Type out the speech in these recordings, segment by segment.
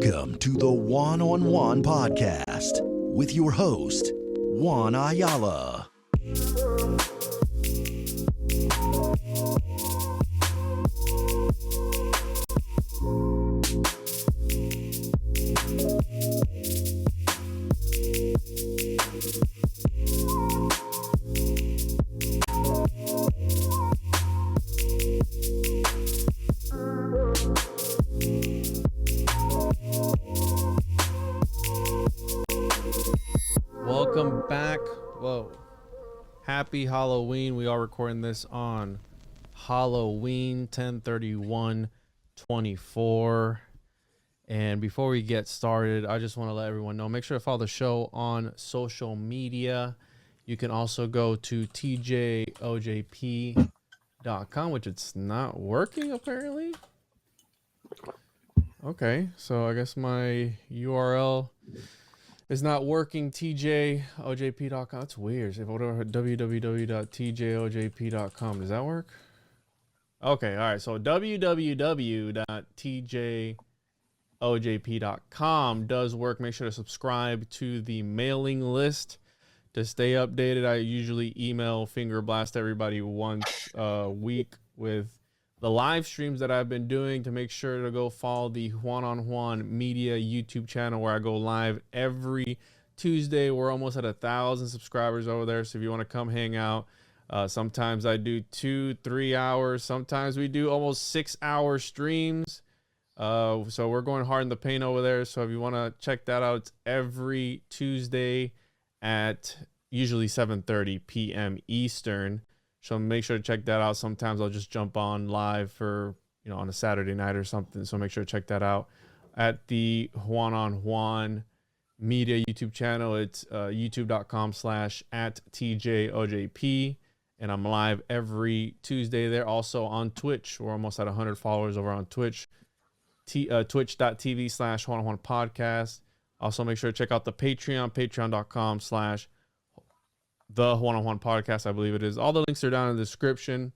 Welcome to the One-on-One Podcast with your host, Juan Ayala. Welcome back. Whoa. Happy Halloween. We are recording this on Halloween 10/31/24. And before we get started, I just want to let everyone know, make sure to follow the show on social media. You can also go to tjojp.com, which it's not working apparently. Okay, so I guess my URL is not working. tjojp.com. That's weird. If I go to www.tjojp.com, does that work? Okay, all right. So www.tjojp.com does work. Make sure to subscribe to the mailing list to stay updated. I usually email finger blast everybody once a week with the live streams that I've been doing. To make sure to go follow the Juan on Juan Media YouTube channel, where I go live every Tuesday. We're almost at 1,000 subscribers over there. So if you want to come hang out, sometimes I do 2-3 hours. Sometimes we do almost 6-hour streams. So we're going hard in the paint over there. So if you want to check that out, it's every Tuesday at usually 7:30 p.m. Eastern. So make sure to check that out. Sometimes I'll just jump on live for, on a Saturday night or something. So make sure to check that out at the Juan on Juan Media YouTube channel. It's youtube.com/@TJOJP. And I'm live every Tuesday there. Also on Twitch. We're almost at 100 followers over on Twitch. Twitch.tv/Juan on Juan Podcast. Also make sure to check out the Patreon. Patreon.com/The Juan on Juan Podcast, I believe it is. All the links are down in the description.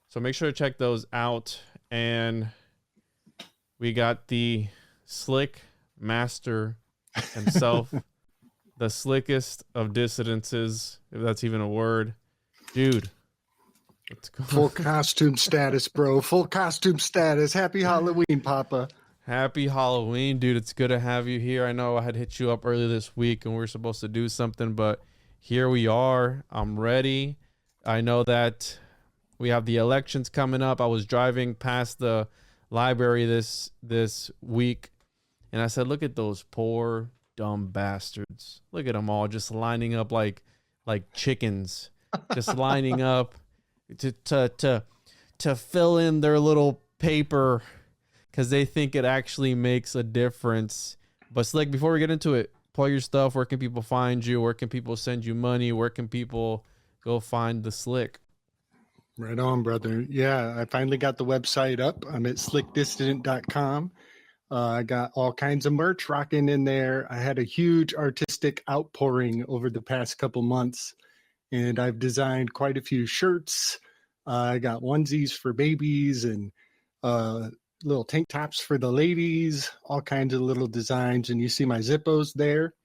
So make sure to check those out. And we got the slick master himself, the slickest of dissidences, if that's even a word. Dude. Let's go. Full costume status, bro. Full costume status. Happy Halloween, Papa. Happy Halloween, dude. It's good to have you here. I know I had hit you up early this week and we were supposed to do something, but here we are. I'm ready. I know that we have the elections coming up. I was driving past the library this week, and I said, look at those poor, dumb bastards. Look at them all just lining up like chickens, just lining up to fill in their little paper because they think it actually makes a difference. But Slick, before we get into it, plug your stuff. Where can people find you? Where can people send you money? Where can people go find the Slick? Right on, brother. Yeah, I finally got the website up. I'm at slickdissident.com. I got all kinds of merch rocking in there. I had a huge artistic outpouring over the past couple months, and I've designed quite a few shirts. I got onesies for babies and little tank tops for the ladies, all kinds of little designs. And you see my Zippos there.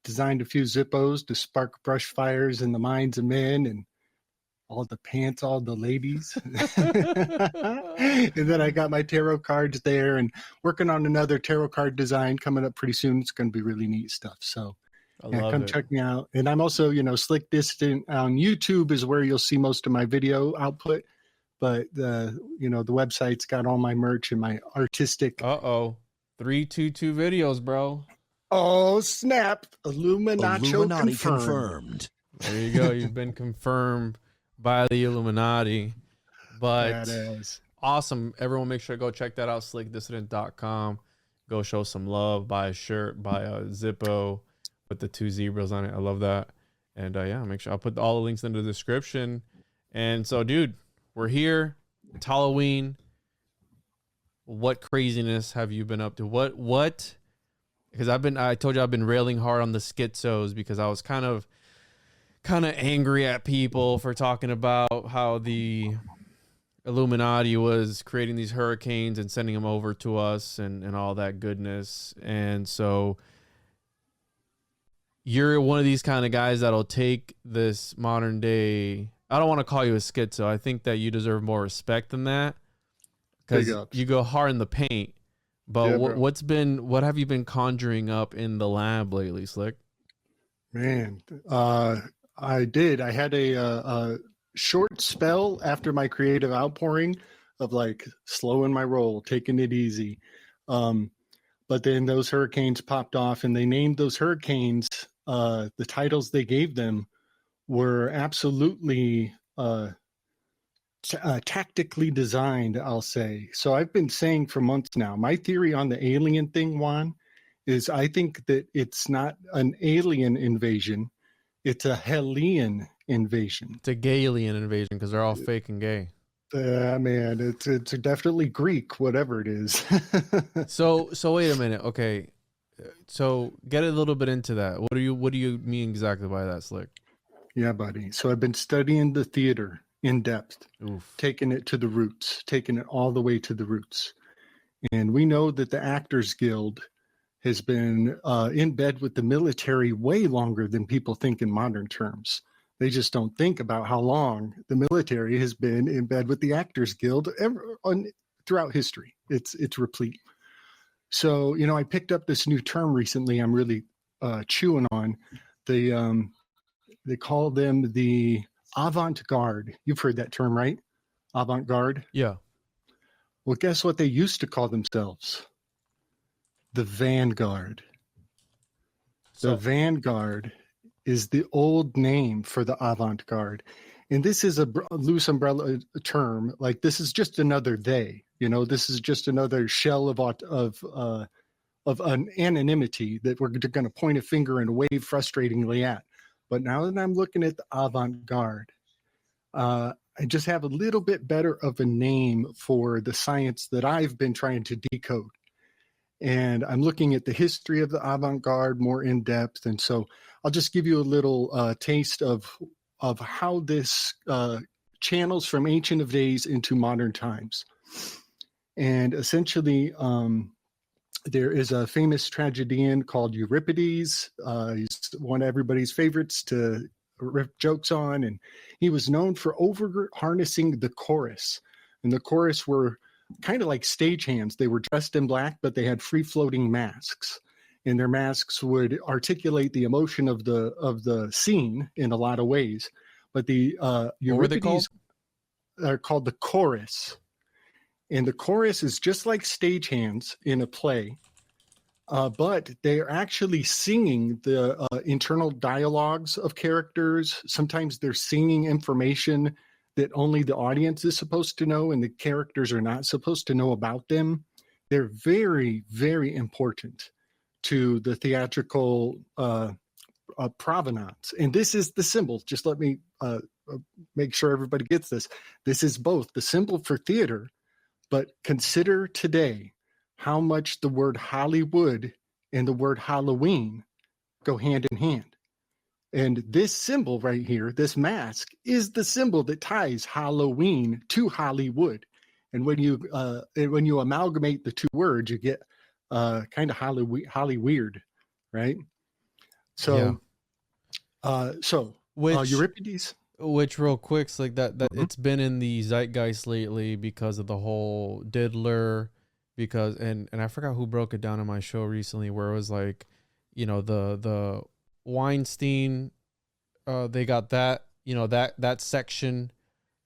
Designed a few Zippos to spark brush fires in the minds of men, and all the pants, all the ladies. And then I got my tarot cards there and working on another tarot card design coming up pretty soon. It's going to be really neat stuff. So come check me out. And I'm also, Slick Dissident on YouTube is where you'll see most of my video output. But the website's got all my merch and my artistic. 322 videos, bro. Oh, snap. Illuminati confirmed. There you go. You've been confirmed by the Illuminati. But awesome. Everyone make sure to go check that out. SlickDissident.com. Go show some love. Buy a shirt. Buy a Zippo with the 2 zebras on it. I love that. And make sure I'll put all the links in the description. And so, dude, we're here. It's Halloween. What craziness have you been up to? What? Because I told you I've been railing hard on the schizos because I was kind of angry at people for talking about how the Illuminati was creating these hurricanes and sending them over to us and all that goodness. And so you're one of these kind of guys that'll take this modern day. I don't want to call you a schizo. I think that you deserve more respect than that because you go hard in the paint. But Yeah, what have you been conjuring up in the lab lately, Slick? Man, I did. I had a short spell after my creative outpouring of like slowing my roll, taking it easy. But then those hurricanes popped off, and they named those hurricanes. The titles they gave them were absolutely tactically designed, I'll say. So I've been saying for months now, my theory on the alien thing, Juan, is I think that it's not an alien invasion. It's a Hellian invasion. It's a Galilean invasion because they're all fake and gay. Man, it's definitely Greek, whatever it is. So wait a minute. Okay. So get a little bit into that. What do you mean exactly by that, Slick? Yeah, buddy. So I've been studying the theater in depth, taking it to the roots, taking it all the way to the roots. And we know that the Actors Guild has been in bed with the military way longer than people think in modern terms. They just don't think about how long the military has been in bed with the Actors Guild throughout history. It's replete. So, I picked up this new term recently I'm really chewing on. They call them the avant-garde. You've heard that term, right? Avant-garde? Yeah. Well, guess what they used to call themselves? The vanguard. The vanguard is the old name for the avant-garde. And this is a loose umbrella term. Like, this is just another they. This is just another shell of an anonymity that we're going to point a finger and wave frustratingly at. But now that I'm looking at the avant-garde, I just have a little bit better of a name for the science that I've been trying to decode. And I'm looking at the history of the avant-garde more in depth. And so I'll just give you a little taste of how this channels from ancient of days into modern times. And essentially, there is a famous tragedian called Euripides. He's one of everybody's favorites to rip jokes on. And he was known for over-harnessing the chorus. And the chorus were kind of like stagehands. They were dressed in black, but they had free-floating masks. And their masks would articulate the emotion of the scene in a lot of ways. But the Euripides are called the chorus. And the chorus is just like stagehands in a play, but they are actually singing the internal dialogues of characters. Sometimes they're singing information that only the audience is supposed to know and the characters are not supposed to know about them. They're very, very important to the theatrical provenance. And this is the symbol. Just let me make sure everybody gets this. This is both the symbol for theater, but consider today how much the word Hollywood and the word Halloween go hand in hand. And this symbol right here, this mask, is the symbol that ties Halloween to Hollywood. And when you amalgamate the two words, you get kind of Holly weird, right? So, Euripides. Which real quick, like that it's been in the zeitgeist lately because of the whole diddler, because and I forgot who broke it down in my show recently, where it was like, the Weinstein, they got that, that section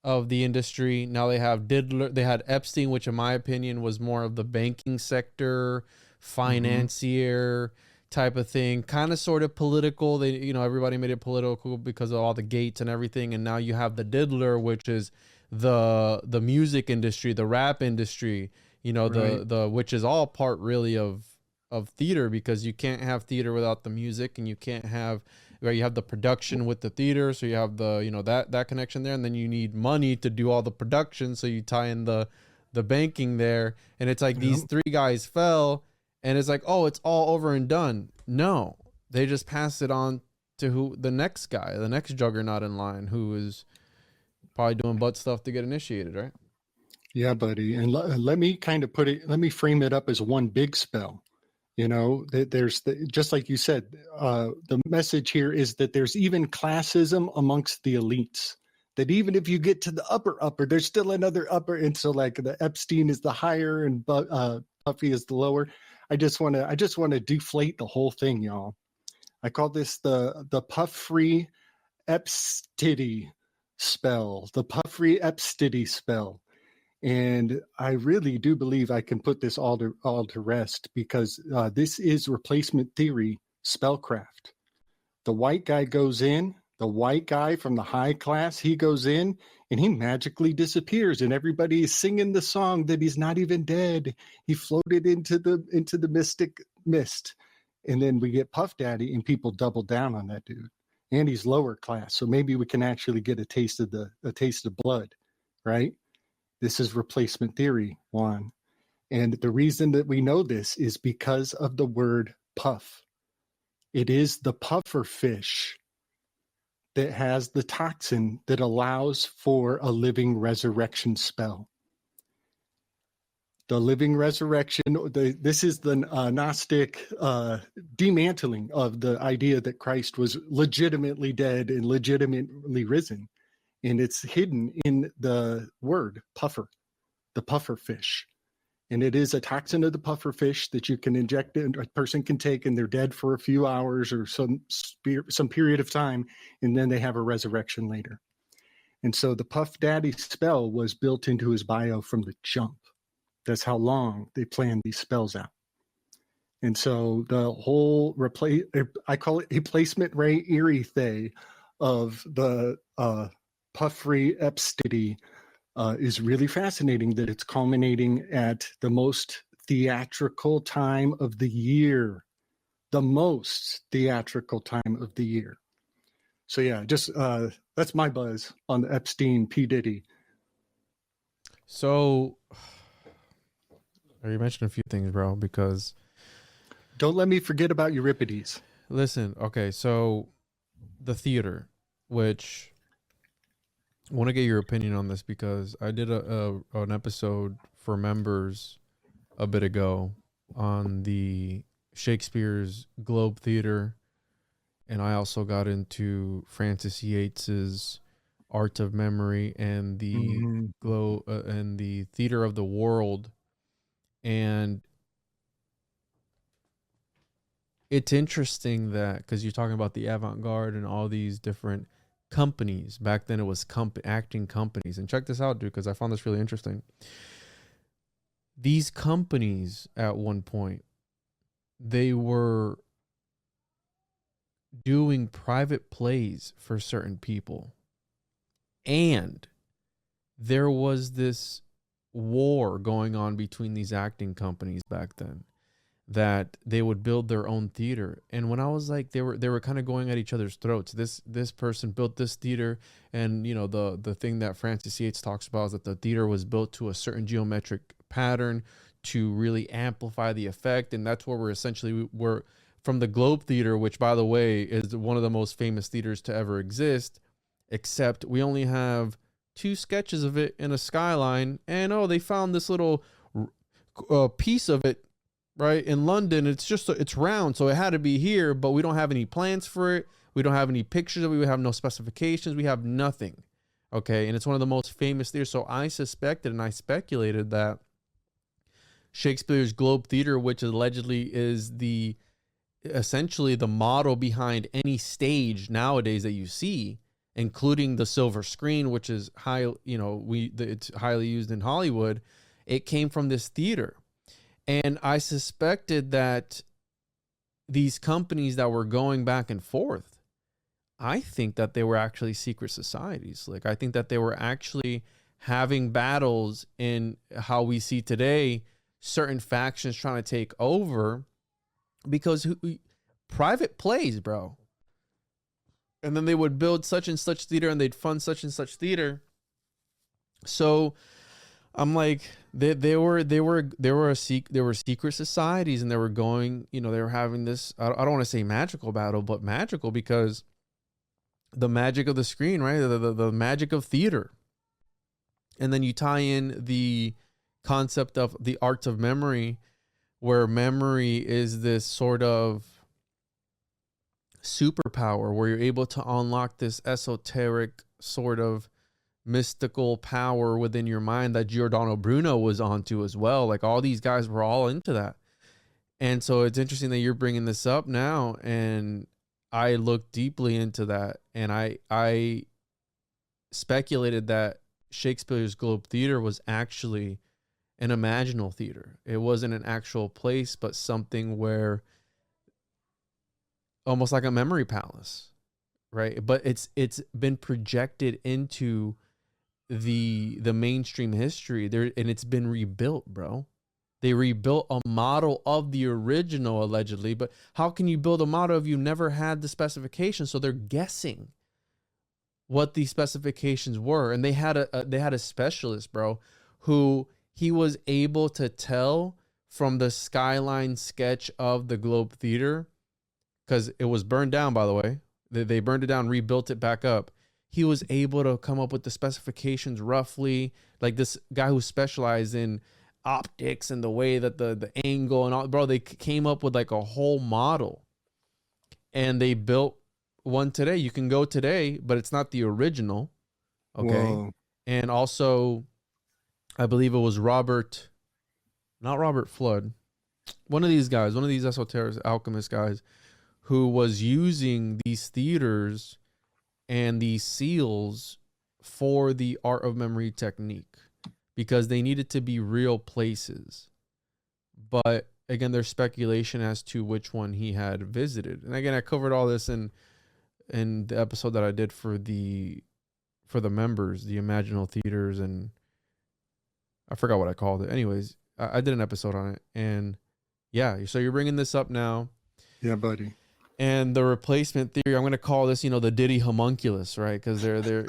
of the industry. Now they have diddler. They had Epstein, which in my opinion was more of the banking sector, financier type of thing, kind of sort of political. They, everybody made it political because of all the gates and everything. And now you have the diddler, which is the music industry, the rap industry, the which is all part really of theater, because you can't have theater without the music, and you can't have, you have the production with the theater. So you have the, that connection there. And then you need money to do all the production. So you tie in the banking there. And it's like these three guys fell, and it's like, oh, it's all over and done. No, they just passed it on to the next guy, the next juggernaut in line, who is probably doing butt stuff to get initiated, right? Yeah, buddy. And let me kind of let me frame it up as one big spell. There's just like you said, the message here is that there's even classism amongst the elites. That even if you get to the upper, there's still another upper. And so like the Epstein is the higher and Puffy is the lower. I just want to deflate the whole thing, y'all. I call this the puff-free Epstiddy spell, the puff-free Epstiddy spell. And I really do believe I can put this all to rest, because this is replacement theory spellcraft. The white guy goes in, the white guy from the high class, he goes in and he magically disappears, and everybody is singing the song that he's not even dead. He floated into the mystic mist. And then we get Puff Daddy and people double down on that dude. And he's lower class. So maybe we can actually get a taste of blood, right? This is replacement theory, Juan. And the reason that we know this is because of the word puff. It is the puffer fish that has the toxin that allows for a living resurrection spell. The living resurrection, this is the Gnostic demantling of the idea that Christ was legitimately dead and legitimately risen. And it's hidden in the word puffer, the puffer fish. And it is a toxin of the puffer fish that you can inject, a person can take, and they're dead for a few hours or some period of time, and then they have a resurrection later. And so the Puff Daddy spell was built into his bio from the jump. That's how long they planned these spells out. And so the whole I call it replacement Ray Erie Thay of the Puff-free Epstiddy is really fascinating, that it's culminating at the most theatrical time of the year. The most theatrical time of the year. So yeah, just that's my buzz on the Epstein P. Diddy. So you mentioned a few things, bro, because don't let me forget about Euripides. Listen, okay, so the theater, which I want to get your opinion on this, because I did an episode for members a bit ago on the Shakespeare's Globe Theater, and I also got into Francis Yates's Art of Memory and the and the Theater of the World. And it's interesting that, because you're talking about the avant-garde and all these different companies. Back then it was acting companies. And check this out, dude, because I found this really interesting. These companies at one point, they were doing private plays for certain people. And there was this war going on between these acting companies back then, that they would build their own theater. And when I was like, they were kind of going at each other's throats. This person built this theater, and you know, the thing that Francis Yates talks about is that the theater was built to a certain geometric pattern to really amplify the effect. And that's where we're from the Globe Theater, which by the way is one of the most famous theaters to ever exist, except we only have 2 sketches of it in a skyline, and they found this little piece of it right in London. It's round, so it had to be here, but we don't have any plans for it. We don't have any pictures of it. We have no specifications. We have nothing. Okay, and it's one of the most famous theaters. So I suspected and I speculated that Shakespeare's Globe Theater, which allegedly is essentially the model behind any stage nowadays that you see, including the silver screen, which is it's highly used in Hollywood. It came from this theater. And I suspected that these companies that were going back and forth, I think that they were actually secret societies. Like, I think that they were actually having battles in how we see today, certain factions trying to take over, because private plays, bro. And then they would build such and such theater, and they'd fund such and such theater. So I'm like, they were secret societies, and they were going, they were having this, I don't want to say magical battle, but magical, because the magic of the screen, right? The magic of theater. And then you tie in the concept of the art of memory, where memory is this sort of superpower where you're able to unlock this esoteric sort of mystical power within your mind that Giordano Bruno was onto as well. Like all these guys were all into that. And so it's interesting that you're bringing this up now. And I looked deeply into that. And I speculated that Shakespeare's Globe Theater was actually an imaginal theater. It wasn't an actual place, but something where almost like a memory palace, right? But it's been projected into the mainstream history there, and it's been rebuilt, bro. They rebuilt a model of the original allegedly, but how can you build a model if you never had the specifications? So they're guessing what the specifications were, and they had a specialist, bro, who he was able to tell from the skyline sketch of the Globe Theater, because it was burned down, by the way. They burned it down, rebuilt it back up. He was able to come up with the specifications roughly, like this guy who specialized in optics and the way that the angle and all, bro, they came up with like a whole model, and they built one today. You can go today, but it's not the original. Okay. Whoa. And also, I believe it was not Robert Flood, one of these guys, one of these esoteric alchemist guys, who was using these theaters and these seals for the art of memory technique because they needed to be real places. But again, there's speculation as to which one he had visited. And again, I covered all this in the episode that I did for the members, the imaginal theaters, and I forgot what I called it. Anyways, I did an episode on it, and yeah, so you're bringing this up now. Yeah, buddy. And the replacement theory, I'm going to call this, the Diddy homunculus, right? Because they're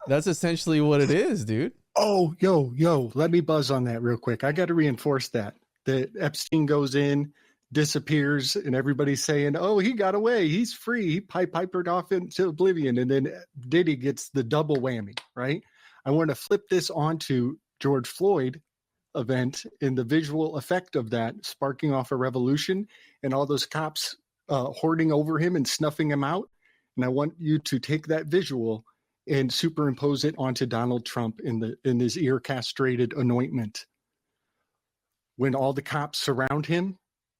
that's essentially what it is, dude. Oh, yo, let me buzz on that real quick. I got to reinforce that Epstein goes in, disappears, and everybody's saying, oh, he got away. He's free. He pipered off into oblivion. And then Diddy gets the double whammy, right? I want to flip this onto George Floyd event and the visual effect of that sparking off a revolution and all those cops hoarding over him and snuffing him out. And I want you to take that visual and superimpose it onto Donald Trump in his ear castrated anointment. When all the cops surround him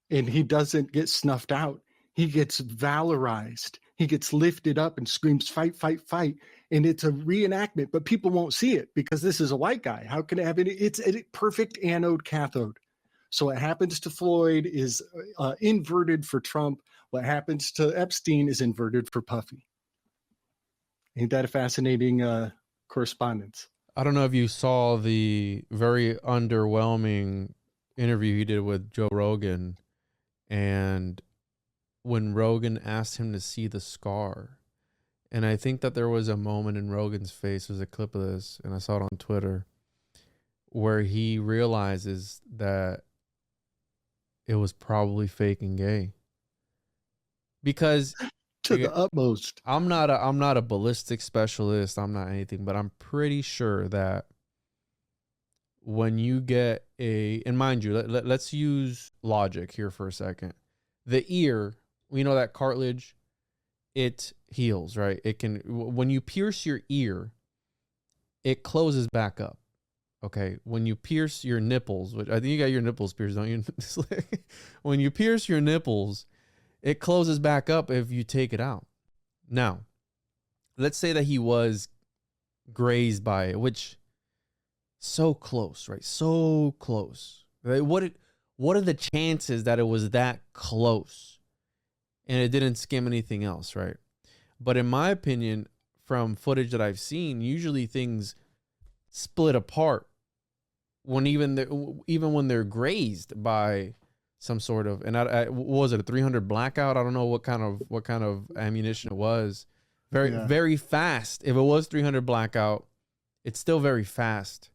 and he doesn't get snuffed out, he gets valorized. He gets lifted up and screams, fight, fight, fight. And it's a reenactment, but people won't see it because this is a white guy. How can it have it? It's a perfect anode cathode. So what happens to Floyd is inverted for Trump. What happens to Epstein is inverted for Puffy. Ain't that a fascinating correspondence? I don't know if you saw the very underwhelming interview he did with Joe Rogan, and when Rogan asked him to see the scar, and I think that there was a moment in Rogan's face, there's a clip of this, and I saw it on Twitter, where he realizes that it was probably fake and gay. Because to the utmost. I'm not a ballistic specialist. I'm not anything, but I'm pretty sure that when you get and mind you, let's use logic here for a second. The ear, we know that cartilage, it heals, right? It can, when you pierce your ear, it closes back up. Okay. When you pierce your nipples, which I think you got your nipples pierced, don't you? When you pierce your nipples, it closes back up if you take it out. Now, let's say that he was grazed by it, which so close, right? So close. Right? What are the chances that it was that close and it didn't skim anything else, right? But in my opinion, from footage that I've seen, usually things split apart when even when they're grazed by some sort of, and what was it, a 300 blackout? I don't know what kind of ammunition it was. Very fast. If it was 300 blackout, it's still very fast.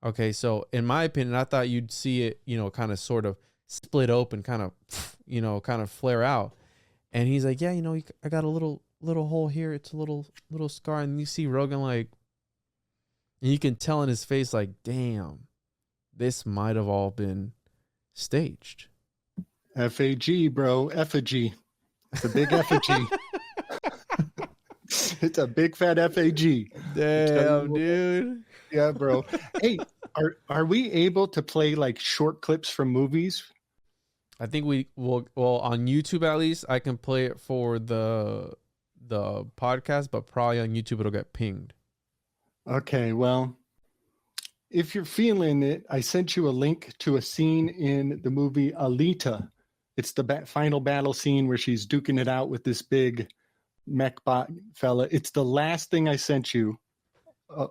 Okay, so in my opinion, I thought you'd see it, kind of sort of split open, kind of flare out. And he's like, yeah, I got a little hole here. It's a little scar. And you see Rogan like, And you can tell in his face, like, damn, this might have all been staged. FAG, bro. Effigy. It's a big effigy. It's a big fat FAG. Damn, dude. Yeah, bro. Hey, are we able to play like short clips from movies? I think we will. Well, on YouTube at least, I can play it for the podcast, but probably on YouTube it'll get pinged. Okay, well, if you're feeling it, I sent you a link to a scene in the movie Alita. It's the final battle scene where she's duking it out with this big mech bot fella. It's the last thing I sent you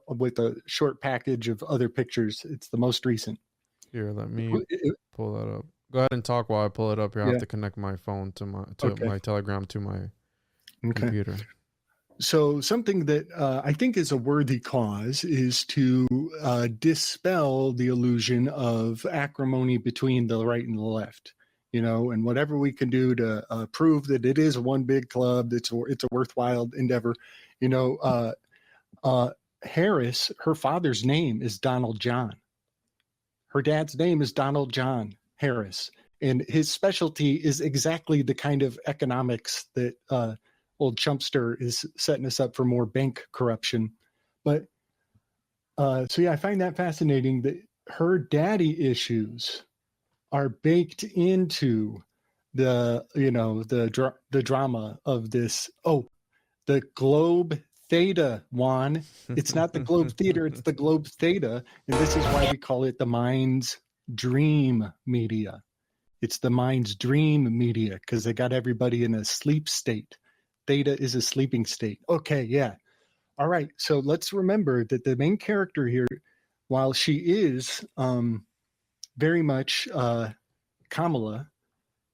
with a short package of other pictures. It's the most recent. Here, let me pull that up. Go ahead and talk while I pull it up here. I have to connect my phone to my my Telegram to my computer. So something that I think is a worthy cause is to dispel the illusion of acrimony between the right and the left. You know, and whatever we can do to prove that it is one big club, it's a worthwhile endeavor. You know, Harris, her father's name is Donald John. Her dad's name is Donald John Harris, and his specialty is exactly the kind of economics that old Chumpster is setting us up for more bank corruption. But so yeah, I find that fascinating that her daddy issues are baked into the drama of this. Oh, the Globe Theta, Juan. It's not the Globe Theater, it's the Globe Theta, and this is why we call it the Mind's Dream Media. It's the Mind's Dream Media because they got everybody in a sleep state. Theta is a sleeping state. Okay, yeah. All right, so let's remember that the main character here, while she is very much Kamala,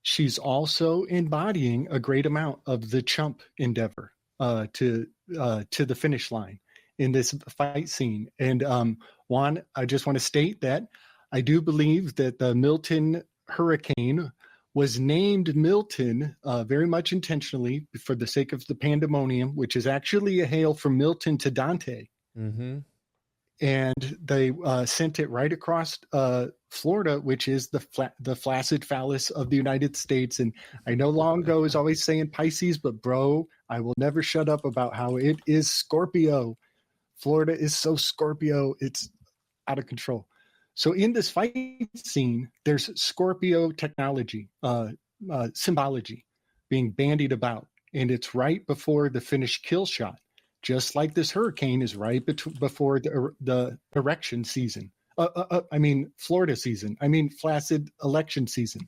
she's also embodying a great amount of the chump endeavor to the finish line in this fight scene. And Juan, I just want to state that I do believe that the Milton hurricane was named Milton very much intentionally for the sake of the pandemonium, which is actually a hail from Milton to Dante. Mm-hmm. And they sent it right across Florida, which is the flaccid phallus of the United States. And I know Longo is always saying Pisces, but bro, I will never shut up about how it is Scorpio. Florida is so Scorpio, it's out of control. So in this fight scene, there's Scorpio technology, symbology being bandied about. And it's right before the finished kill shot. Just like this hurricane is right before the erection season. Florida season. Flaccid election season.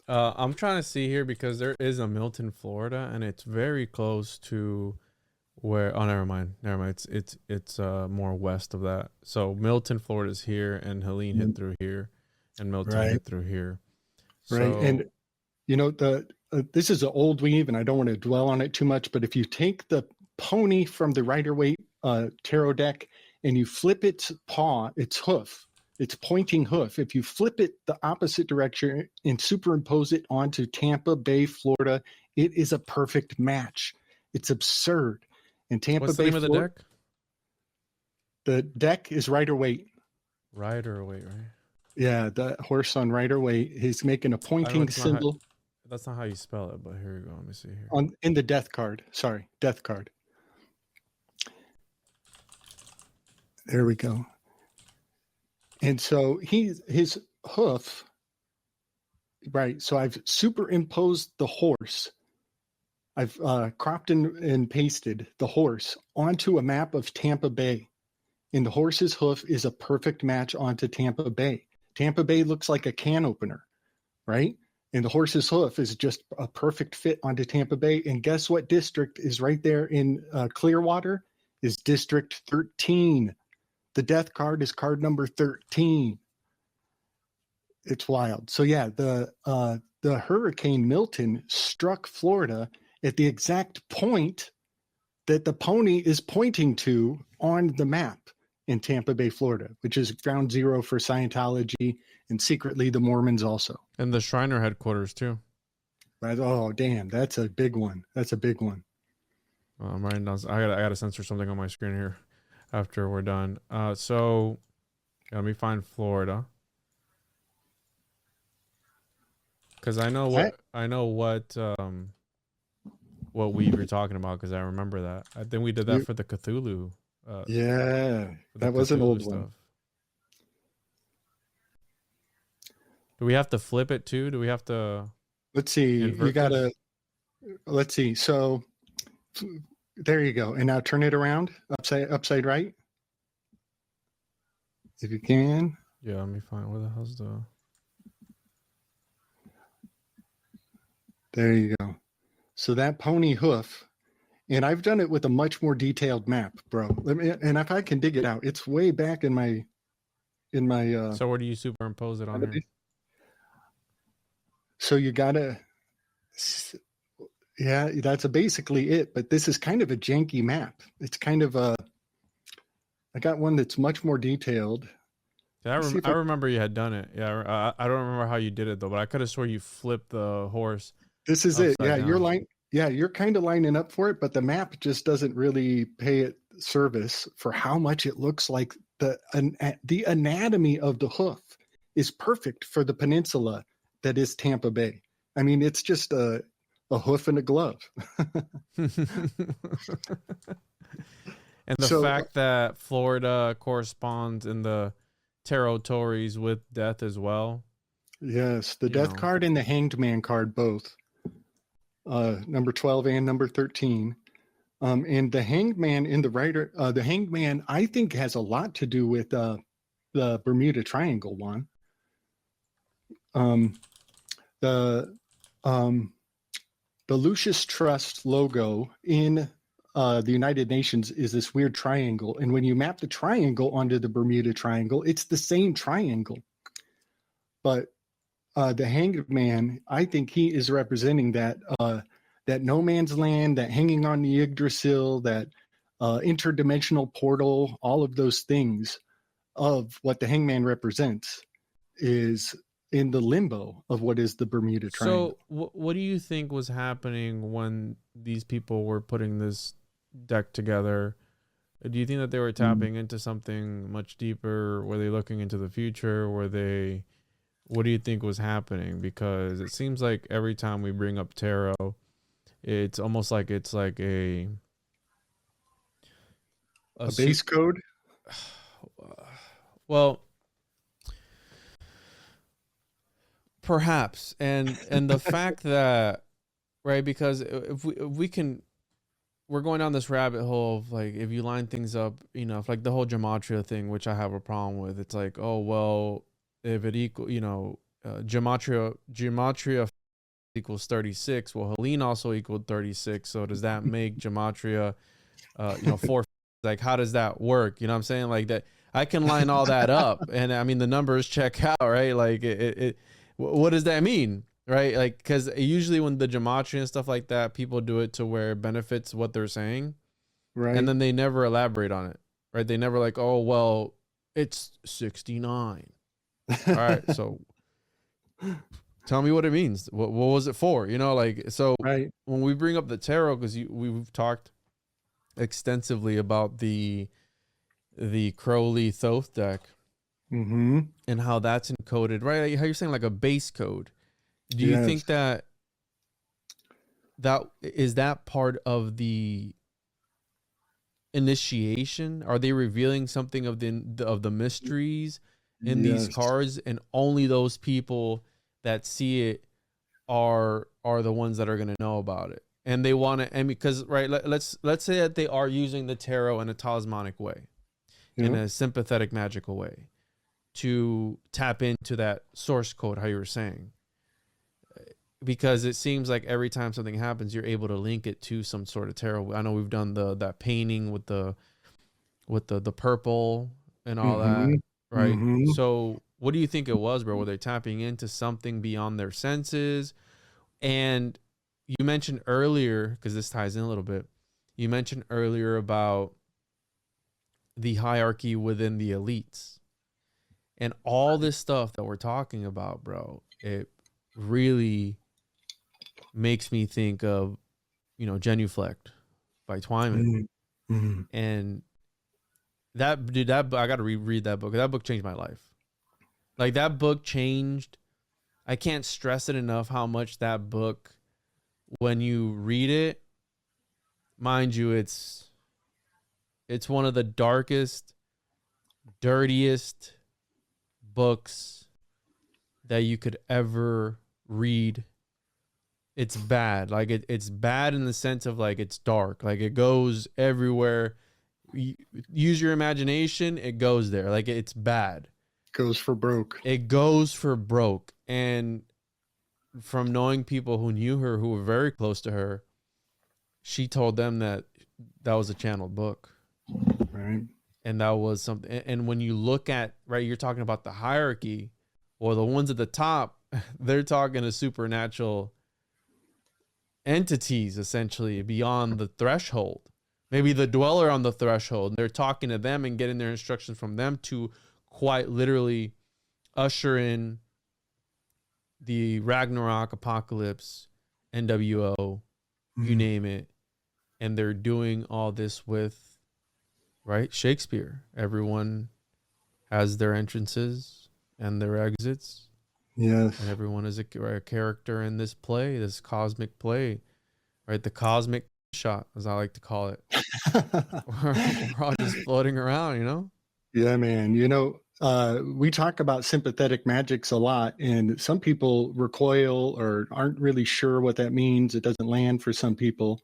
I'm trying to see here because there is a Milton, Florida, and it's very close to where. Oh, never mind. It's more west of that. So Milton, Florida is here, and Helene hit through here, and Milton hit through here. Right, and you know this is an old weave, and I don't want to dwell on it too much, but if you take the pony from the Rider-Waite tarot deck and you flip its paw, its hoof, its pointing hoof, if you flip it the opposite direction and superimpose it onto Tampa Bay, Florida, it is a perfect match. It's absurd. And Tampa What's Bay, the name of the deck? The deck is Rider-Waite. Rider-Waite, right? Yeah, the horse on Rider-Waite. He's making a pointing symbol. That's not how you spell it, but here we go. Let me see here. In the death card. Sorry, death card. There we go. And so his hoof, right? So I've superimposed the horse. I've cropped and pasted the horse onto a map of Tampa Bay. And the horse's hoof is a perfect match onto Tampa Bay. Tampa Bay looks like a can opener, right? And the horse's hoof is just a perfect fit onto Tampa Bay. And guess what district is right there in Clearwater? Is District 13. The death card is card number 13. It's wild. So yeah, the Hurricane Milton struck Florida at the exact point that the pony is pointing to on the map in Tampa Bay, Florida, which is ground zero for Scientology and secretly the Mormons also. And the Shriner headquarters too. Right. Oh, damn. That's a big one. That's a big one. I'm writing down. I gotta censor something on my screen here after we're done. So let me find Florida, because I know what we were talking about, because I remember that. I think we did that for the Cthulhu. Yeah, that was an Cthulhu old stuff. one. Do we have to flip it too? Do we have to? Let's see. You gotta. this? Let's see. So there you go. And now turn it around upside right, if you can. Yeah, let me find where the hell's the. There you go. So that pony hoof, and I've done it with a much more detailed map, bro. And if I can dig it out, it's way back in my. So where do you superimpose it on here? So you gotta. Yeah, that's basically it. But this is kind of a janky map. It's kind of a. I got one that's much more detailed. Yeah, I remember you had done it. Yeah, I don't remember how you did it though, but I could have swore you flipped the horse. This is it. Yeah, down. you're kind of lining up for it, but the map just doesn't really pay it service for how much it looks like the anatomy of the hoof is perfect for the peninsula that is Tampa Bay. I mean, it's just a hoof and a glove. And the fact that Florida corresponds in the territories with death as well. Yes, the death card and the hanged man card both. Number 12 and number 13. And the hanged man in the writer, the hanged man, I think has a lot to do with the Bermuda Triangle one. The Lucius Trust logo in the United Nations is this weird triangle. And when you map the triangle onto the Bermuda Triangle, it's the same triangle. But the hanged man, I think he is representing that that no man's land, that hanging on the Yggdrasil, that interdimensional portal, all of those things of what the hangman represents is in the limbo of what is the Bermuda Triangle. So what do you think was happening when these people were putting this deck together? Do you think that they were tapping into something much deeper? Were they looking into the future? What do you think was happening? Because it seems like every time we bring up tarot, it's almost like it's like a base code. Well, perhaps, and the fact that, right, because if we can, we're going down this rabbit hole of like, if you line things up enough, like the whole gematria thing, which I have a problem with. It's like, oh well, if it equal, gematria equals 36. Well, Helene also equaled 36. So does that make gematria, 4? Like, how does that work? You know what I'm saying? Like that, I can line all that up, and I mean the numbers check out, right? Like it what does that mean, right? Like, because usually when the gematria and stuff like that, people do it to where it benefits what they're saying, right? And then they never elaborate on it, right? They never like, oh well, it's 69. All right, so tell me what it means. What was it for? Like, so right. When we bring up the tarot, because we've talked extensively about the Crowley Thoth deck, and how that's encoded, right? Like how you're saying, like a base code. Do you think that is that part of the initiation? Are they revealing something of the mysteries in these cards, and only those people that see it are the ones that are going to know about it? And they want to, and because, right, let's say that they are using the tarot in a talismanic way, in a sympathetic, magical way, to tap into that source code, how you were saying. Because it seems like every time something happens, you're able to link it to some sort of tarot. I know we've done that painting with the purple and all that, right? So what do you think it was, bro? Were they tapping into something beyond their senses? And you mentioned earlier, because this ties in a little bit, you mentioned earlier about the hierarchy within the elites. And all this stuff that we're talking about, bro, it really makes me think of, Genuflect by Twyman. And that dude, that I got to reread that book. That book changed my life. Like that book changed. I can't stress it enough how much that book, when you read it, mind you, it's one of the darkest, dirtiest books that you could ever read. It's bad. Like it's bad in the sense of like it's dark. Like it goes everywhere. Use your imagination, it goes there. Like it's bad. Goes for broke. It goes for broke. And from knowing people who knew her, who were very close to her, she told them that was a channeled book. Right. And that was something. And when you look at, right, you're talking about the hierarchy, or the ones at the top, they're talking to supernatural entities, essentially, beyond the threshold. Maybe the dweller on the threshold. They're talking to them and getting their instructions from them to quite literally usher in the Ragnarok, apocalypse, NWO, you name it. And they're doing all this with, right, Shakespeare. Everyone has their entrances and their exits. Yes. And everyone is a character in this play, this cosmic play, right? The cosmic shot, as I like to call it. We're all just floating around, you know? Yeah, man. You know, we talk about sympathetic magics a lot, and some people recoil or aren't really sure what that means. It doesn't land for some people.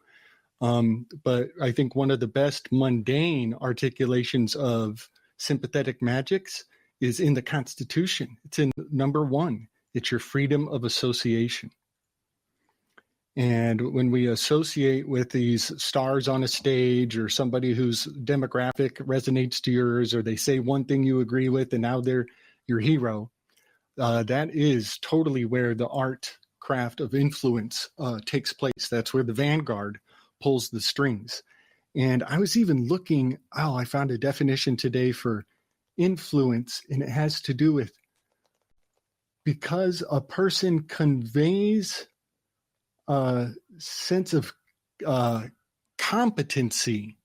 But I think one of the best mundane articulations of sympathetic magics is in the Constitution. It's in number 1. It's your freedom of association. And when we associate with these stars on a stage, or somebody whose demographic resonates to yours, or they say one thing you agree with and now they're your hero, that is totally where the art craft of influence takes place. That's where the vanguard pulls the strings. And I was even looking, I found a definition today for influence, and it has to do with because a person conveys a sense of competency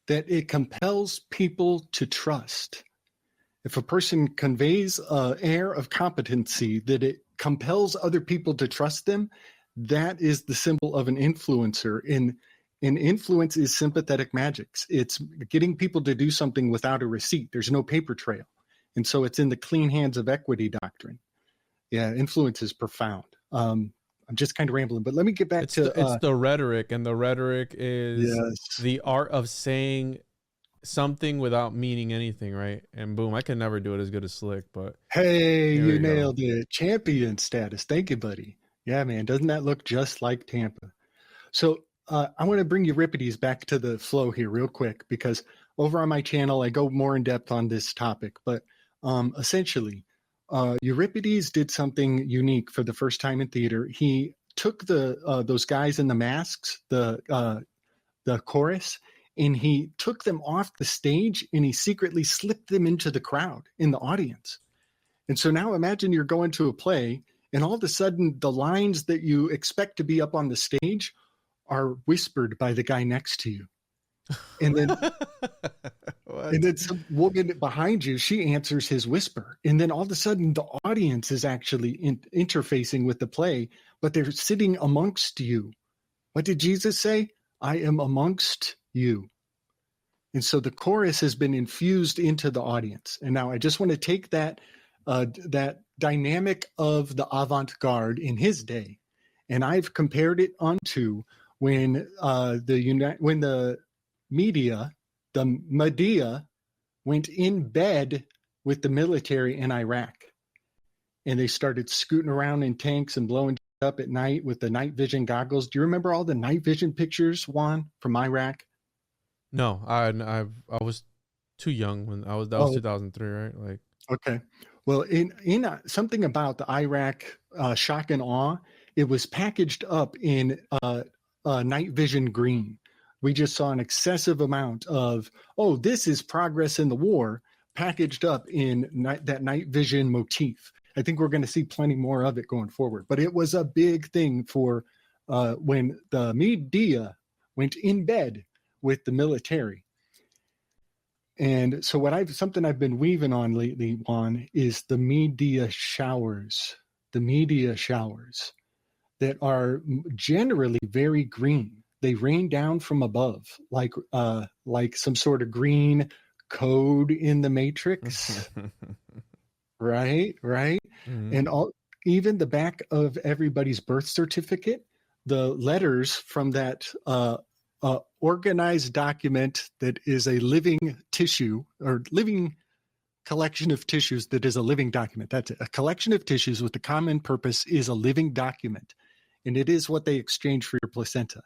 that it compels people to trust. If a person conveys an air of competency that it compels other people to trust them, that is the symbol of an influencer. And influence is sympathetic magics. It's getting people to do something without a receipt. There's no paper trail. And so it's in the clean hands of equity doctrine. Yeah, influence is profound. I'm just kind of rambling, but let me get back it's the rhetoric, and the rhetoric is the art of saying something without meaning anything, right? And boom, I can never do it as good as Slick, but hey, you nailed it. Champion status. Thank you, buddy. Yeah, man. Doesn't that look just like Tampa? So I want to bring Euripides back to the flow here real quick, because over on my channel, I go more in depth on this topic. But essentially, Euripides did something unique for the first time in theater. He took those guys in the masks, the chorus, and he took them off the stage, and he secretly slipped them into the crowd in the audience. And so now imagine you're going to a play, and all of a sudden the lines that you expect to be up on the stage are whispered by the guy next to you. And then and then some woman behind you, she answers his whisper. And then all of a sudden the audience is actually interfacing with the play, but they're sitting amongst you. What did Jesus say? I am amongst you. And so the chorus has been infused into the audience. And now I just want to take that dynamic of the avant-garde in his day, and I've compared it unto when the Medea went in bed with the military in Iraq, and they started scooting around in tanks and blowing up at night with the night vision goggles. Do you remember all the night vision pictures, Juan, from Iraq? No, I was too young when that was 2003, right? Like, okay. Well, in something about the Iraq shock and awe, it was packaged up in night vision green. We just saw an excessive amount of, this is progress in the war, packaged up in that night vision motif. I think we're going to see plenty more of it going forward. But it was a big thing for when the Medea went in bed with the military. And so something I've been weaving on lately, Juan, is the media showers. The media showers that are generally very green. They rain down from above, like some sort of green code in the Matrix. Right. Mm-hmm. And even the back of everybody's birth certificate, the letters from that organized document that is a living tissue or living collection of tissues that is a living document. That's it. A collection of tissues with the common purpose is a living document. And it is what they exchange for your placenta.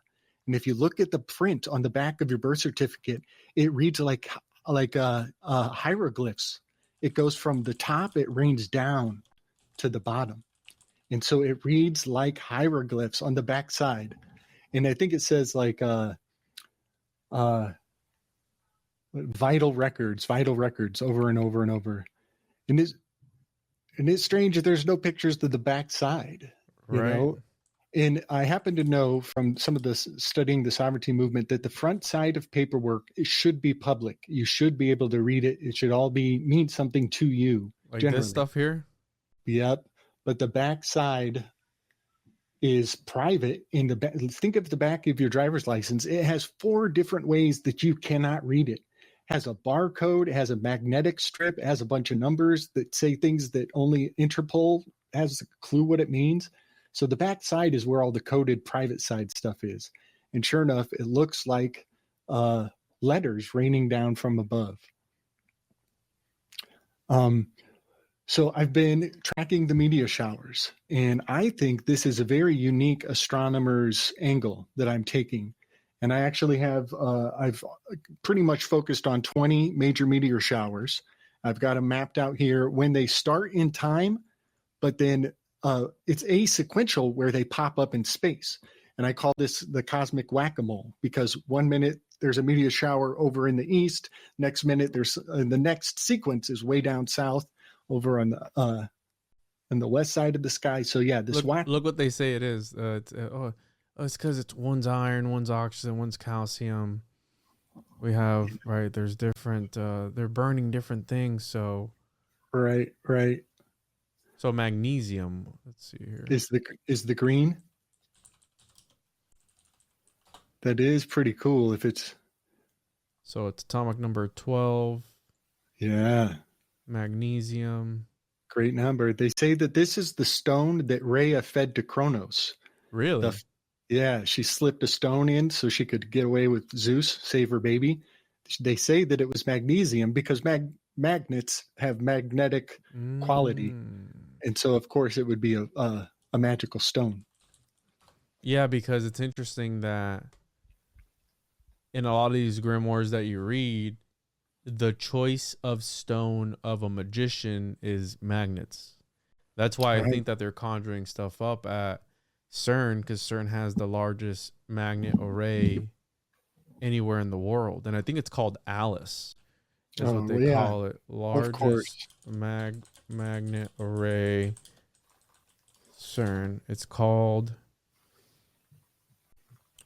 And if you look at the print on the back of your birth certificate, it reads like hieroglyphs. It goes from the top, it rains down to the bottom. And so it reads like hieroglyphs on the back side. And I think it says like vital records over and over and over. And it's strange that there's no pictures to the back side, you know? And I happen to know from some of this studying the sovereignty movement that the front side of paperwork, it should be public. You should be able to read it. It should all mean something to you. Like generally. this stuff here? Yep. But the back side is private. In the back, think of the back of your driver's license. It has 4 different ways that you cannot read it. Has a barcode, it has a magnetic strip, it has a bunch of numbers that say things that only Interpol has a clue what it means. So the back side is where all the coded private side stuff is. And sure enough, it looks like letters raining down from above. So I've been tracking the media showers, and I think this is a very unique astronomer's angle that I'm taking. And I actually have, I've pretty much focused on 20 major meteor showers. I've got them mapped out here when they start in time, but then it's asequential where they pop up in space. And I call this the cosmic whack-a-mole because 1 minute there's a meteor shower over in the east. Next minute there's the next sequence is way down south over on the west side of the sky. So yeah, this look what they say it is. It's because it's one's iron, one's oxygen, one's calcium. We have there's different. They're burning different things. So right. So magnesium. Let's see here. Is the green? That is pretty cool. If it's so, it's atomic number 12. Yeah. Magnesium. Great number. They say that this is the stone that Rhea fed to Kronos. Really? Yeah, she slipped a stone in so she could get away with Zeus, save her baby. They say that it was magnesium because magnets have magnetic quality. And so, of course, it would be a magical stone. Yeah, because it's interesting that in a lot of these grimoires that you read, the choice of stone of a magician is magnets. That's why I think that they're conjuring stuff up at CERN, because CERN has the largest magnet array anywhere in the world. And I think it's called Alice. Is what they call it. Largest magnet array CERN. It's called...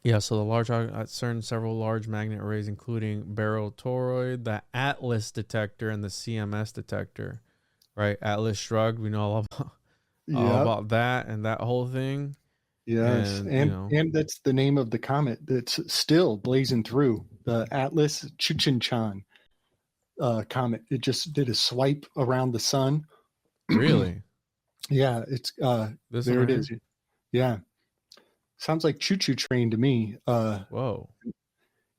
Yeah, so the large at CERN, several large magnet arrays, including barytoroid, the Atlas detector, and the CMS detector. Right? Atlas Shrugged. We know all about that and that whole thing. Yes, and that's the name of the comet that's still blazing through, the Atlas Chuchin-chan comet. It just did a swipe around the sun. Really? Yeah, it's there it is. Yeah. Sounds like choo-choo train to me. Whoa.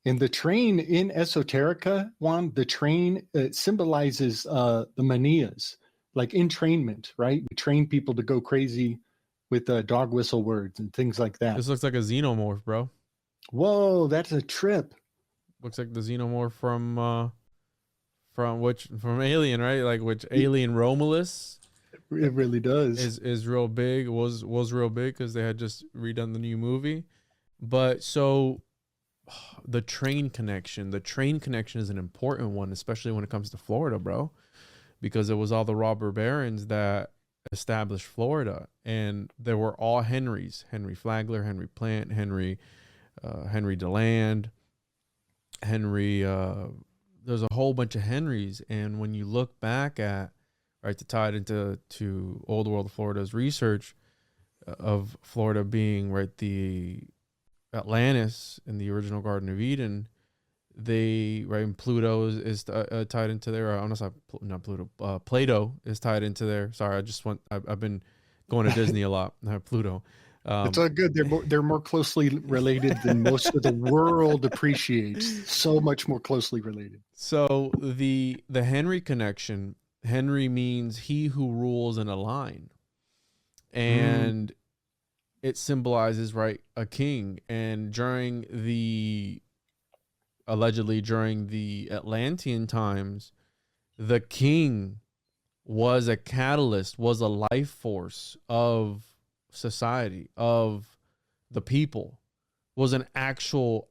And the train in Esoterica, Juan, the train symbolizes the manias, like entrainment, right? We train people to go crazy with dog whistle words and things like that. This looks like a xenomorph, bro. Whoa, that's a trip. Looks like the xenomorph from Alien, right? Like which Alien Romulus. It really does. Is real big. Was real big because they had just redone the new movie. But so the train connection is an important one, especially when it comes to Florida, bro, because it was all the robber barons that established Florida, and there were all Henrys: Henry Flagler, Henry Plant, Henry Henry DeLand, Henry. There's a whole bunch of Henrys, and when you look back at to tie it into Old World Florida's research of Florida being the Atlantis in the original Garden of Eden, and Pluto is tied into there. Or not Pluto. Plato is tied into there. Sorry, I've been going to Disney a lot. Pluto. It's all good. They're more closely related than most of the world appreciates. So much more closely related. So the Henry connection. Henry means he who rules in a line, and it symbolizes a king. And allegedly during the Atlantean times, the king was a catalyst, was a life force of society, of the people, was an actual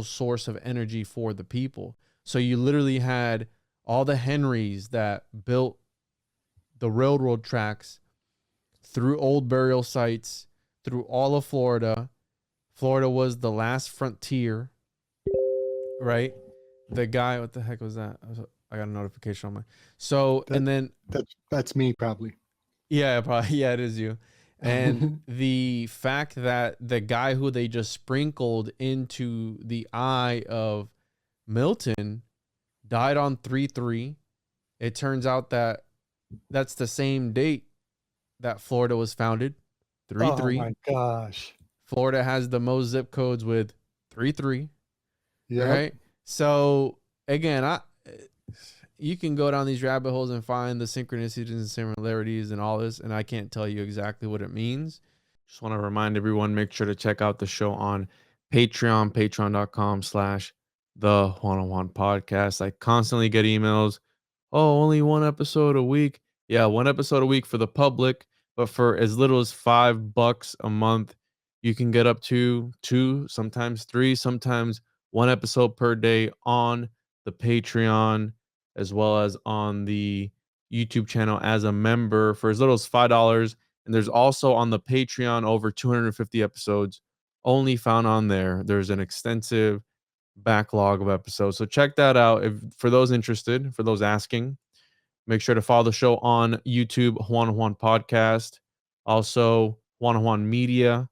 source of energy for the people. So you literally had all the Henrys that built the railroad tracks through old burial sites, through all of Florida. Florida was the last frontier, right? The guy, what the heck was that? I got a notification on and then that's me probably. Yeah, probably. Yeah, it is you. And the fact that the guy who they just sprinkled into the eye of Milton died on 3/3. It turns out that that's the same date that Florida was founded. 3/3. Oh my gosh. Florida has the most zip codes with 3/3. Yeah. Right. So again, you can go down these rabbit holes and find the synchronicities and similarities and all this, and I can't tell you exactly what it means. Just want to remind everyone, make sure to check out the show on Patreon, patreon.com/the One-on-One Podcast. I constantly get emails. Oh, only one episode a week. Yeah, one episode a week for the public, but for as little as $5 a month, you can get up to 2, sometimes 3, sometimes 1 episode per day on the Patreon, as well as on the YouTube channel as a member for as little as $5. And there's also on the Patreon over 250 episodes only found on there. There's an extensive backlog of episodes. So check that out. For those interested, for those asking, make sure to follow the show on YouTube, One-on-One Podcast. Also, One-on-One Media.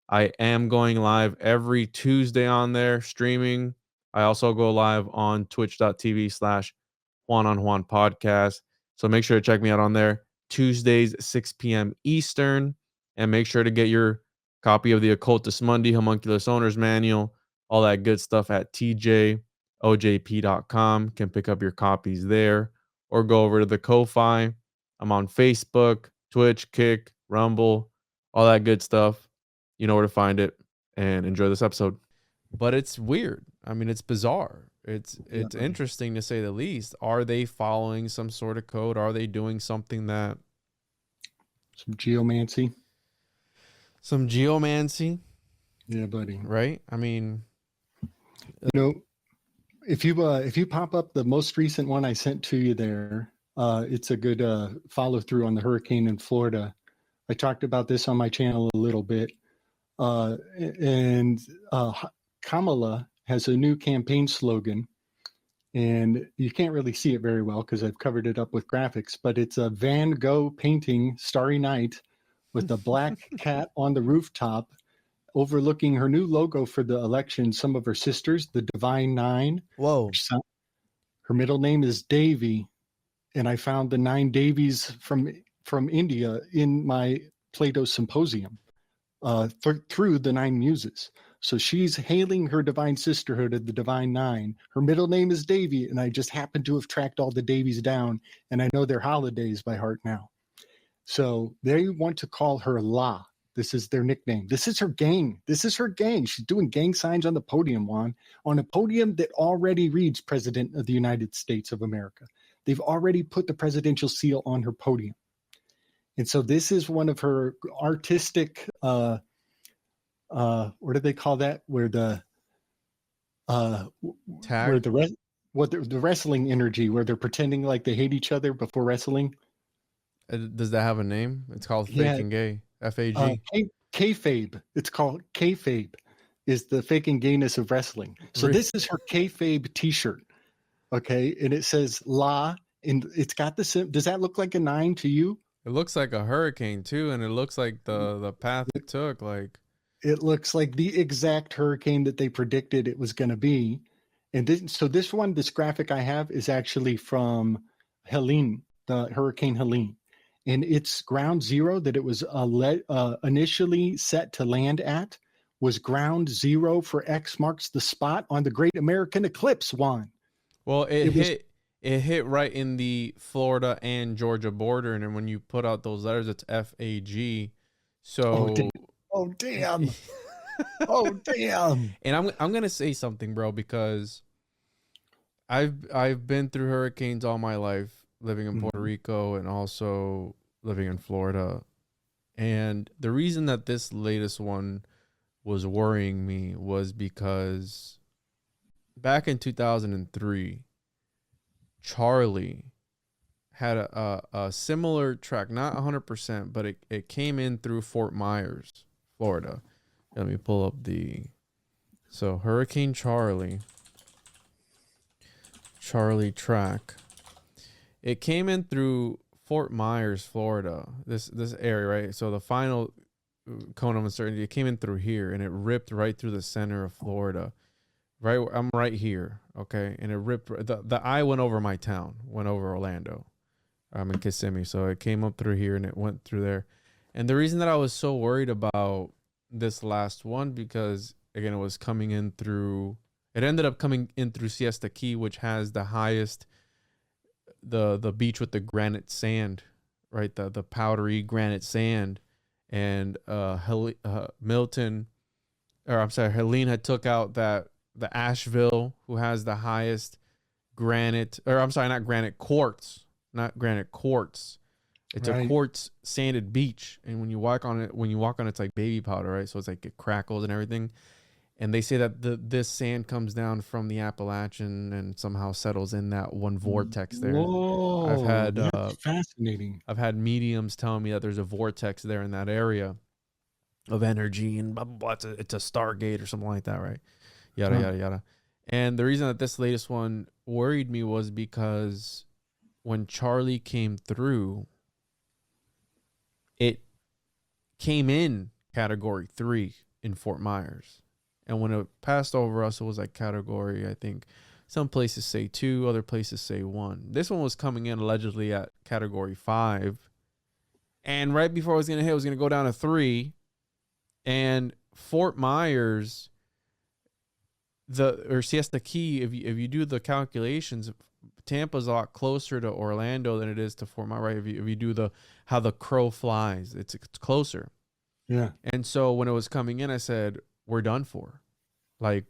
I am going live every Tuesday on there streaming. I also go live on twitch.tv/One-on-One Podcast. So make sure to check me out on there Tuesdays, 6 p.m. Eastern. And make sure to get your copy of the Occultus Mundi Homunculus Owner's Manual, all that good stuff at tjojp.com. Can pick up your copies there or go over to the Ko-Fi. I'm on Facebook, Twitch, Kick, Rumble, all that good stuff. You know where to find it, and enjoy this episode. But it's weird. I mean, it's bizarre. It's interesting to say the least. Are they following some sort of code? Are they doing something that... Some geomancy? Yeah, buddy. Right? I mean... if you pop up the most recent one I sent to you there, it's a good follow through on the hurricane in Florida. I talked about this on my channel a little bit. Kamala has a new campaign slogan, and you can't really see it very well because I've covered it up with graphics, but it's a Van Gogh painting, Starry Night, with a black cat on the rooftop overlooking her new logo for the election. Some of her sisters, the Divine Nine. Whoa. Her middle name is Devi, and I found the 9 Devis from India in my Plato Symposium through the 9 Muses. So she's hailing her divine sisterhood of the Divine Nine. Her middle name is Devi, and I just happen to have tracked all the Davies down, and I know their holidays by heart now. So they want to call her La. This is their nickname. This is her gang. She's doing gang signs on the podium, Juan, on a podium that already reads President of the United States of America. They've already put the presidential seal on her podium. And so this is one of her artistic, what do they call that? Where the tag? Where the wrestling energy, where they're pretending like they hate each other before wrestling. Does that have a name? It's called Fake and Gay. FAG. kayfabe. It's called kayfabe. Is the faking gayness of wrestling. So this is her kayfabe T-shirt. Okay, and it says "La," and it's got the. Does that look like a 9 to you? It looks like a hurricane too, and it looks like the path it took. Like it looks like the exact hurricane that they predicted it was going to be. And this graphic I have is actually from Helene, the Hurricane Helene, and it's ground zero that it was initially set to land at was ground zero for X marks the spot on the Great American Eclipse. Juan. Well, it hit right in the Florida and Georgia border, and then when you put out those letters, it's FAG. So, oh damn, oh damn. And I'm gonna say something, bro, because I've been through hurricanes all my life, living in Puerto Rico and also living in Florida, and the reason that this latest one was worrying me was because back in 2003, Charlie had a similar track, not 100%, but it came in through Fort Myers, Florida. Let me pull up so Hurricane Charlie track. It came in through Fort Myers, Florida, this area, right? So the final cone of uncertainty, it came in through here, and it ripped right through the center of Florida. Right, I'm right here, okay, and it ripped. The eye went over my town, went over Orlando. I'm in Kissimmee, so it came up through here and it went through there. And the reason that I was so worried about this last one, because again, it ended up coming in through Siesta Key, which has the highest, the beach with the granite sand, right, the powdery granite sand, and Helene had took out the Asheville, who has the highest quartz. It's a quartz sanded beach, and when you walk on it, it's like baby powder, right? So it's like it crackles and everything. And they say that this sand comes down from the Appalachian and somehow settles in that one vortex there. Whoa, that's fascinating. I've had mediums telling me that there's a vortex there in that area of energy, and blah blah blah. It's a Stargate or something like that, right? Yada yada. And the reason that this latest one worried me was because when Charlie came through, it came in category 3 in Fort Myers. And when it passed over us, it was like category, I think some places say 2, other places say 1. This one was coming in allegedly at category 5. And right before it was going to hit, it was going to go down to 3. And Fort Myers, or Siesta Key, if you do the calculations, Tampa's a lot closer to Orlando than it is to Fort Myers, right? If you do how the crow flies, it's closer. Yeah. And so when it was coming in, I said, we're done for. Like,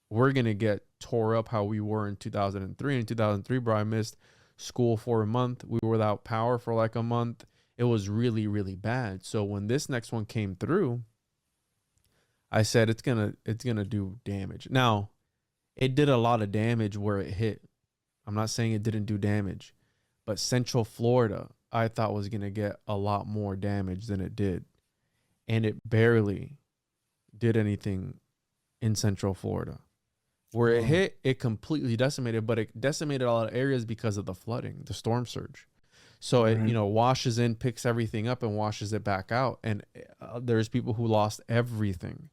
we're going to get tore up how we were in 2003. In 2003, bro, I missed school for a month. We were without power for like a month. It was really, really bad. So when this next one came through, I said it's gonna do damage. Now, it did a lot of damage where it hit. I'm not saying it didn't do damage, but Central Florida, I thought was gonna get a lot more damage than it did, and it barely did anything in Central Florida. Where it hit, it completely decimated, but it decimated a lot of areas because of the flooding, the storm surge. So it, washes in, picks everything up, and washes it back out. And there's people who lost everything.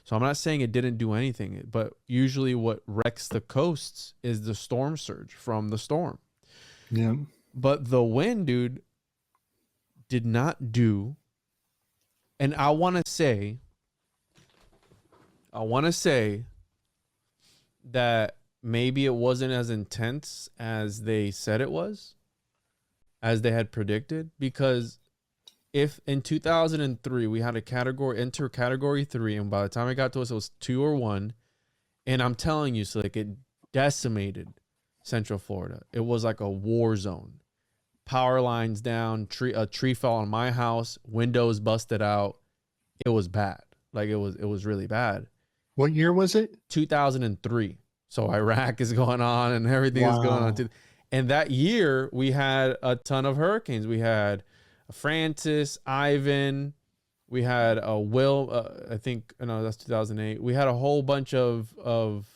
So I'm not saying it didn't do anything, but usually what wrecks the coasts is the storm surge from the storm. Yeah. But the wind, dude, did not do. And I want to say that maybe it wasn't as intense as they said it was, as they had predicted, because if in 2003 we had enter category 3, and by the time it got to us, it was 2 or 1, and I'm telling you, so like it decimated Central Florida. It was like a war zone. Power lines down, a tree fell on my house, windows busted out. It was bad. Like it was really bad. What year was it? 2003. So Iraq is going on and everything is going on too. And that year we had a ton of hurricanes. We had Francis, Ivan, We had a I think, no, that's 2008. We had a whole bunch of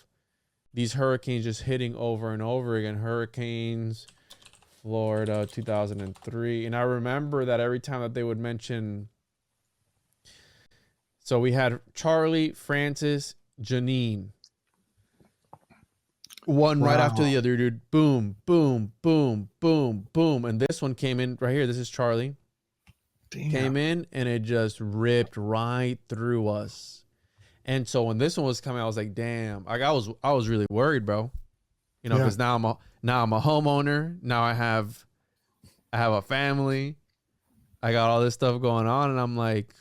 these hurricanes just hitting over and over again. Hurricanes, Florida, 2003. And I remember that every time that they would mention, so we had Charlie, Francis, Janine. One right after the other, dude. Boom, boom, boom, boom, boom. And this one came in right here. This is Charlie. Damn. Came in and it just ripped right through us. And so when this one was coming, I was like, damn. Like I was really worried, bro. You know, because now I'm a homeowner. Now I have a family. I got all this stuff going on, and I'm like,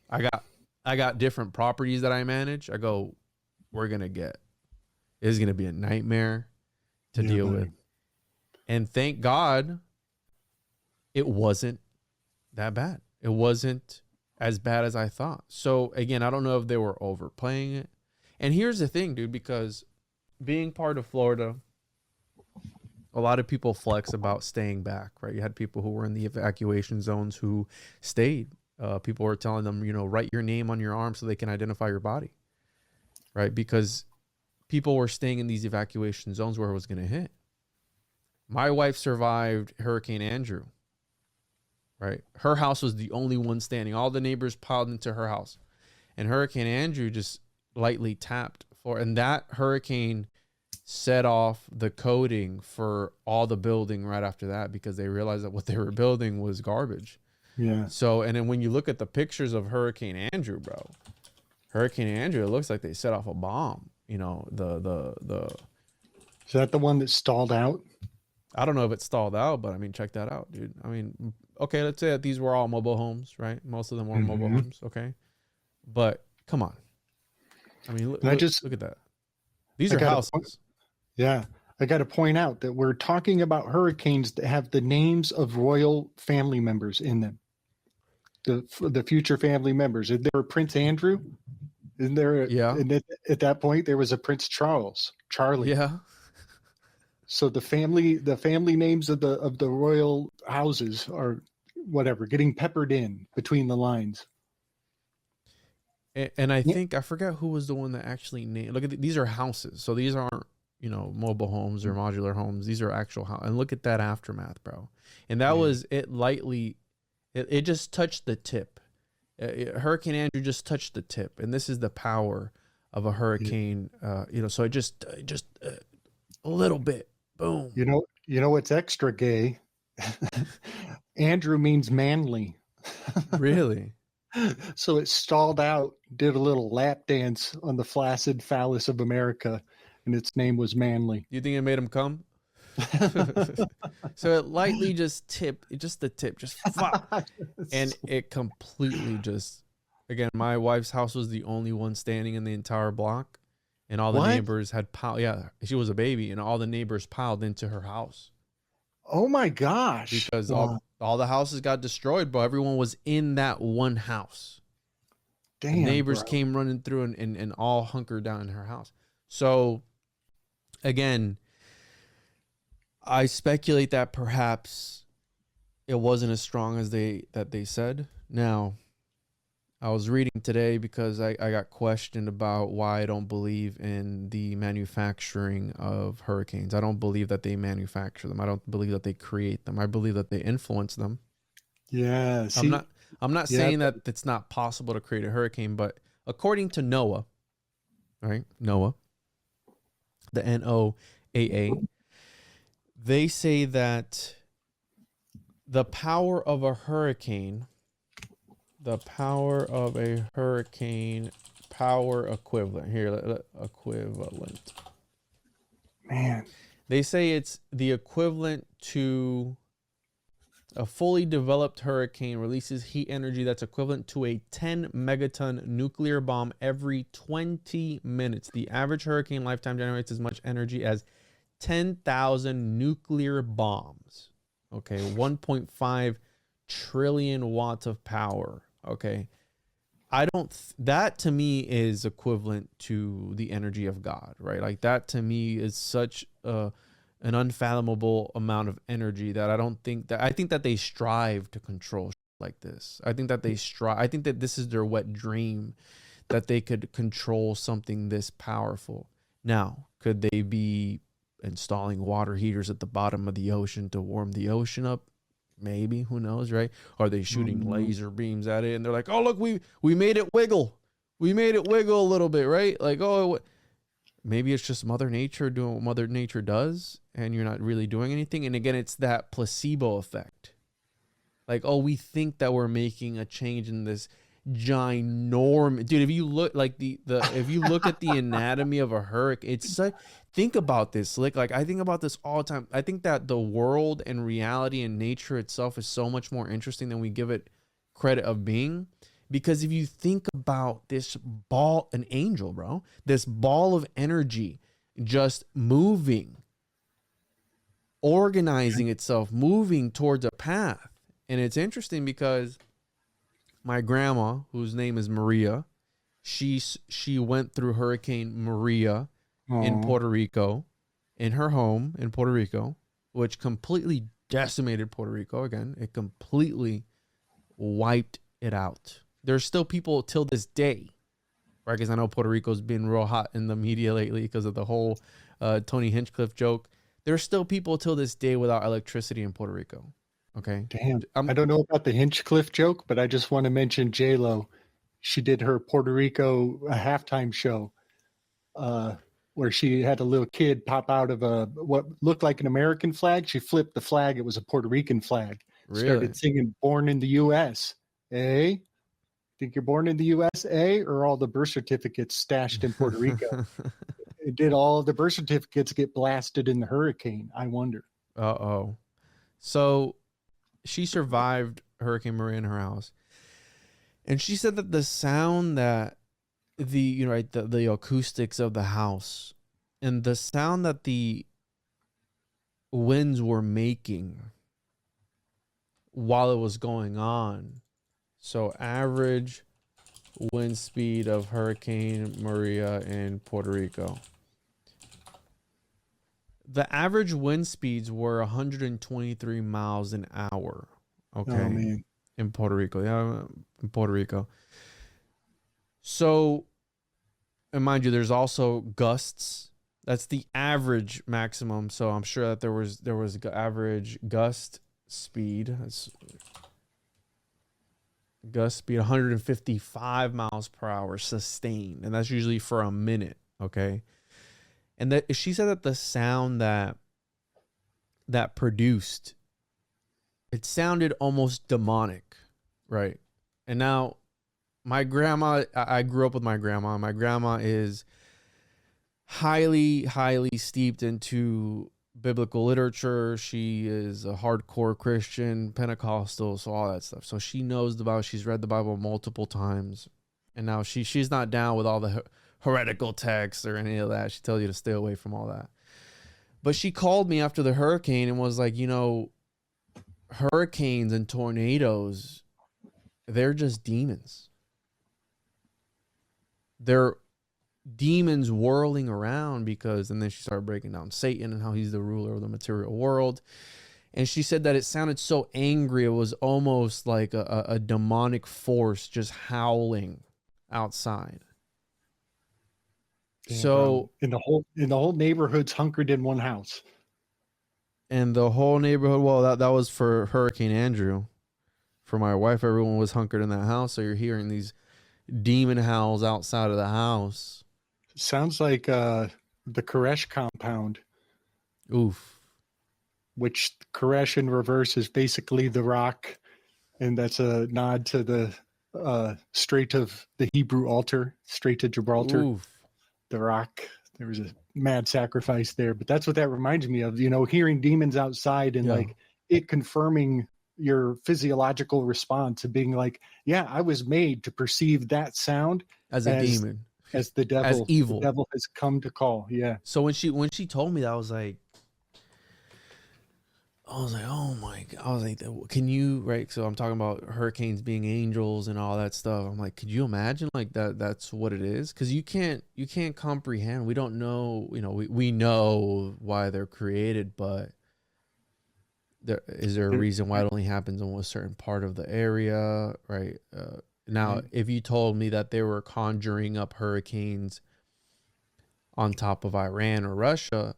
I got different properties that I manage. I go, it's gonna be a nightmare to deal with. And thank God it wasn't that bad. It wasn't as bad as I thought. So again, I don't know if they were overplaying it. And here's the thing, dude, because being part of Florida, a lot of people flex about staying back, right? You had people who were in the evacuation zones who stayed. People were telling them, you know, write your name on your arm so they can identify your body, right? Because people were staying in these evacuation zones where it was going to hit. My wife survived Hurricane Andrew, right? Her house was the only one standing. All the neighbors piled into her house. And Hurricane Andrew just lightly tapped and that hurricane set off the coding for all the building right after that, because they realized that what they were building was garbage. Yeah. So, and then when you look at the pictures of Hurricane Andrew, bro, Hurricane Andrew, it looks like they set off a bomb. You know, Is that the one that stalled out? I don't know if it stalled out, but I mean, check that out, dude. I mean, okay, let's say that these were all mobile homes, right? Most of them were mobile homes, okay? But come on. I mean, look at that. These are houses. Yeah. I got to point out that we're talking about hurricanes that have the names of royal family members in them. The future family members. Is there a Prince Andrew? Isn't there? And at that point, there was a Prince Charlie. Yeah. So the family names of the royal houses are whatever, getting peppered in between the lines. And I think, I forget who was the one that actually named, look at these are houses. So these aren't, you know, mobile homes or modular homes. These are actual houses. And look at that aftermath, bro. And that was it lightly, it just touched the tip. Hurricane Andrew just touched the tip. And this is the power of a hurricane. You know, so it just a little bit, boom. You know what's extra gay? Andrew means manly. Really? So it stalled out, did a little lap dance on the flaccid phallus of America, and its name was Manly. You think it made him come? So it lightly just tipped, just the tip, just fuck. And it completely just, again, my wife's house was the only one standing in the entire block, and all the neighbors had piled. Yeah, she was a baby, and all the neighbors piled into her house. Oh my gosh. Because all the houses got destroyed, but everyone was in that one house. Damn. The neighbors came running through and all hunkered down in her house. So again, I speculate that perhaps it wasn't as strong as they said. Now, I was reading today because I got questioned about why I don't believe in the manufacturing of hurricanes. I don't believe that they manufacture them. I don't believe that they create them. I believe that they influence them. Yeah. I'm not saying that it's not possible to create a hurricane, but according to NOAA, right? NOAA, the NOAA, they say that the power of a hurricane power equivalent here, equivalent. Man, they say it's the equivalent to a fully developed hurricane releases heat energy that's equivalent to a 10 megaton nuclear bomb every 20 minutes. The average hurricane lifetime generates as much energy as 10,000 nuclear bombs. Okay, 1.5 trillion watts of power. Okay, that to me is equivalent to the energy of God, right? Like that to me is such an unfathomable amount of energy that I think that they strive to control. like this. I think that they strive. I think that this is their wet dream, that they could control something this powerful. Now, could they be installing water heaters at the bottom of the ocean to warm the ocean up? Maybe, who knows, right? Are they shooting laser beams at it and they're like, oh, look, we made it wiggle. We made it wiggle a little bit, right? Like, oh, maybe it's just Mother Nature doing what Mother Nature does and you're not really doing anything. And again, it's that placebo effect. Like, oh, we think that we're making a change in this ginormous, dude. If you look like if you look at the anatomy of a hurricane, it's such, think about this. Like I think about this all the time. I think that the world and reality and nature itself is so much more interesting than we give it credit of being. Because if you think about this ball, an angel, bro, this ball of energy just moving, organizing itself, moving towards a path. And it's interesting because my grandma, whose name is Maria, she went through Hurricane Maria in Puerto Rico, in her home in Puerto Rico, which completely decimated Puerto Rico. Again, it completely wiped it out. There's still people till this day, right? Because I know Puerto Rico's been real hot in the media lately because of the whole Tony Hinchcliffe joke. There's still people till this day without electricity in Puerto Rico. Okay. Damn. I don't know about the Hinchcliffe joke, but I just want to mention J-Lo. She did her Puerto Rico halftime show where she had a little kid pop out of what looked like an American flag. She flipped the flag. It was a Puerto Rican flag. Really? Started singing Born in the U.S. Eh? Think you're born in the USA, or all the birth certificates stashed in Puerto Rico? Did all the birth certificates get blasted in the hurricane? I wonder. Uh-oh. So she survived Hurricane Maria in her house. And she said that the sound that the acoustics of the house and the sound that the winds were making while it was going on. So average wind speed of Hurricane Maria in Puerto Rico. The average wind speeds were 123 miles an hour. Okay. Oh, man. In Puerto Rico. Yeah, in Puerto Rico. So, and mind you, there's also gusts. That's the average maximum. So I'm sure that there was average gust speed. Gust speed 155 miles per hour sustained, and that's usually for a minute. Okay. And that she said that the sound that produced, it sounded almost demonic, right? And now my grandma, I grew up with my grandma. My grandma is highly, highly steeped into biblical literature. She is a hardcore Christian, Pentecostal, so all that stuff. So she knows the Bible. She's read the Bible multiple times. And now she's not down with all the heretical texts or any of that. She tells you to stay away from all that. But she called me after the hurricane and was like, hurricanes and tornadoes, they're just demons. They're demons whirling around and then she started breaking down Satan and how he's the ruler of the material world. And she said that it sounded so angry. It was almost like a demonic force just howling outside. Damn, so in the whole neighborhood's hunkered in one house. And the whole neighborhood, well, that was for Hurricane Andrew. For my wife, everyone was hunkered in that house. So you're hearing these demon howls outside of the house. Sounds like the Koresh compound. Oof. Which Koresh in reverse is basically the rock. And that's a nod to the Strait of the Hebrew altar, Strait of Gibraltar. Oof. The rock. There was a mad sacrifice there. But that's what that reminds me of. Hearing demons outside and like it confirming your physiological response and being like, yeah, I was made to perceive that sound as a demon. As the devil, as evil. The devil has come to call. Yeah. So when she told me that, I was like, oh my God. I was like, can you, right? So I'm talking about hurricanes being angels and all that stuff. I'm like, could you imagine like that's what it is? Cause you can't comprehend. We don't know, we know why they're created, but Is there a reason why it only happens in a certain part of the area, right? Now, if you told me that they were conjuring up hurricanes on top of Iran or Russia,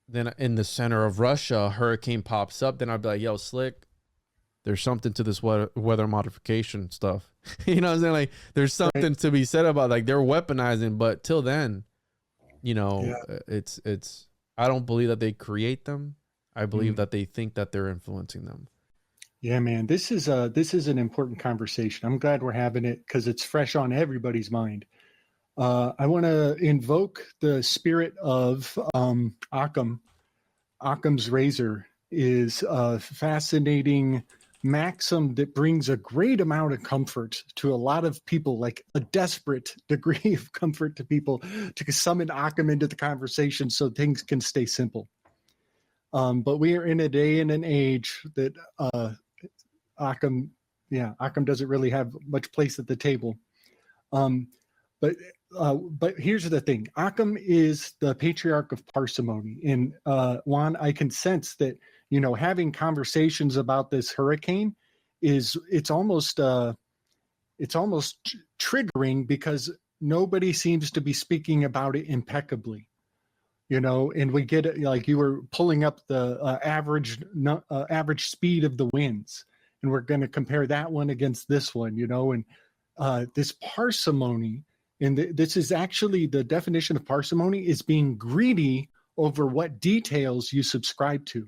then in the center of Russia, a hurricane pops up, then I'd be like, yo, Slick, there's something to this weather modification stuff. You know what I'm saying? Like, there's something to be said about, like, they're weaponizing, but till then, you know, it's I don't believe that they create them. I believe that they think that they're influencing them. Yeah, man, this is an important conversation. I'm glad we're having it because it's fresh on everybody's mind. I want to invoke the spirit of Occam. Occam's razor is a fascinating maxim that brings a great amount of comfort to a lot of people, like a desperate degree of comfort to people, to summon Occam into the conversation so things can stay simple. But we are in a day and an age that Occam doesn't really have much place at the table. But here's the thing. Occam is the patriarch of parsimony. And Juan, I can sense that, you know, having conversations about this hurricane it's almost triggering because nobody seems to be speaking about it impeccably. You know, and we get it, like you were pulling up the average speed of the winds, and we're going to compare that one against this one, you know, and this parsimony, and this is actually the definition of parsimony, is being greedy over what details you subscribe to.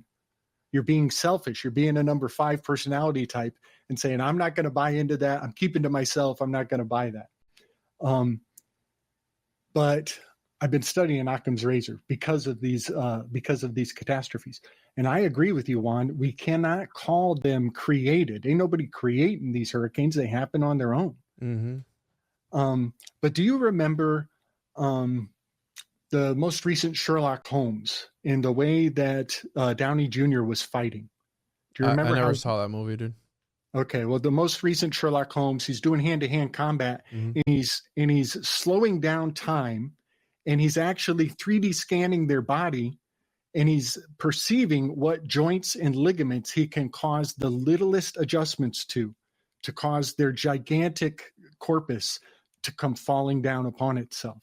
You're being selfish. You're being a number 5 personality type and saying, I'm not going to buy into that. I'm keeping to myself. I'm not going to buy that. But I've been studying Occam's razor because of these catastrophes. And I agree with you, Juan. We cannot call them created. Ain't nobody creating these hurricanes. They happen on their own. Mm-hmm. But do you remember the most recent Sherlock Holmes in the way that Downey Jr. was fighting? Do you remember? I never saw that movie, dude. Okay, well, the most recent Sherlock Holmes, he's doing hand-to-hand combat, and he's slowing down time, and he's actually 3D scanning their body, and he's perceiving what joints and ligaments he can cause the littlest adjustments to cause their gigantic corpus to come falling down upon itself.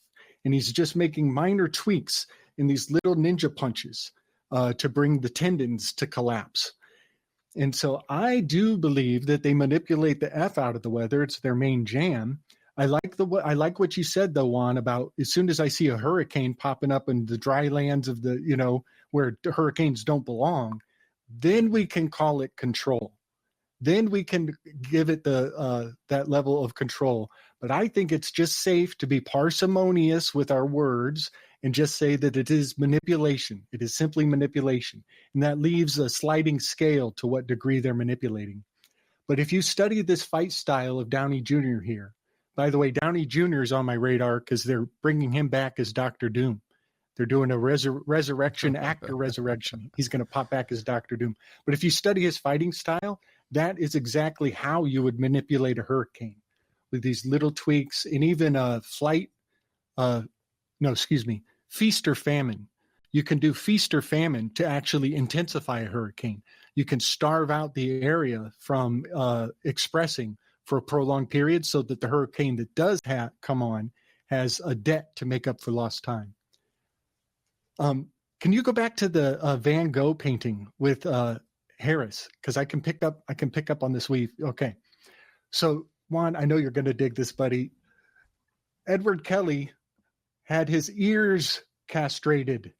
And he's just making minor tweaks in these little ninja punches to bring the tendons to collapse. And so I do believe that they manipulate the F out of the weather. It's their main jam. I like what you said, though, Juan, about as soon as I see a hurricane popping up in the dry lands of the, you know, where hurricanes don't belong, then we can call it control. Then we can give it that level of control. But I think it's just safe to be parsimonious with our words and just say that it is manipulation. It is simply manipulation. And that leaves a sliding scale to what degree they're manipulating. But if you study this fight style of Downey Jr. here, by the way, Downey Jr. is on my radar because they're bringing him back as Dr. Doom. They're doing a resurrection, actor resurrection. He's going to pop back as Dr. Doom. But if you study his fighting style, that is exactly how you would manipulate a hurricane, with these little tweaks, and even feast or famine. You can do feast or famine to actually intensify a hurricane. You can starve out the area from expressing for a prolonged period so that the hurricane that does come on has a debt to make up for lost time. Can you go back to the Van Gogh painting with Harris? Because I can pick up on this weave. Okay. So Juan, I know you're going to dig this, buddy. Edward Kelly had his ears castrated.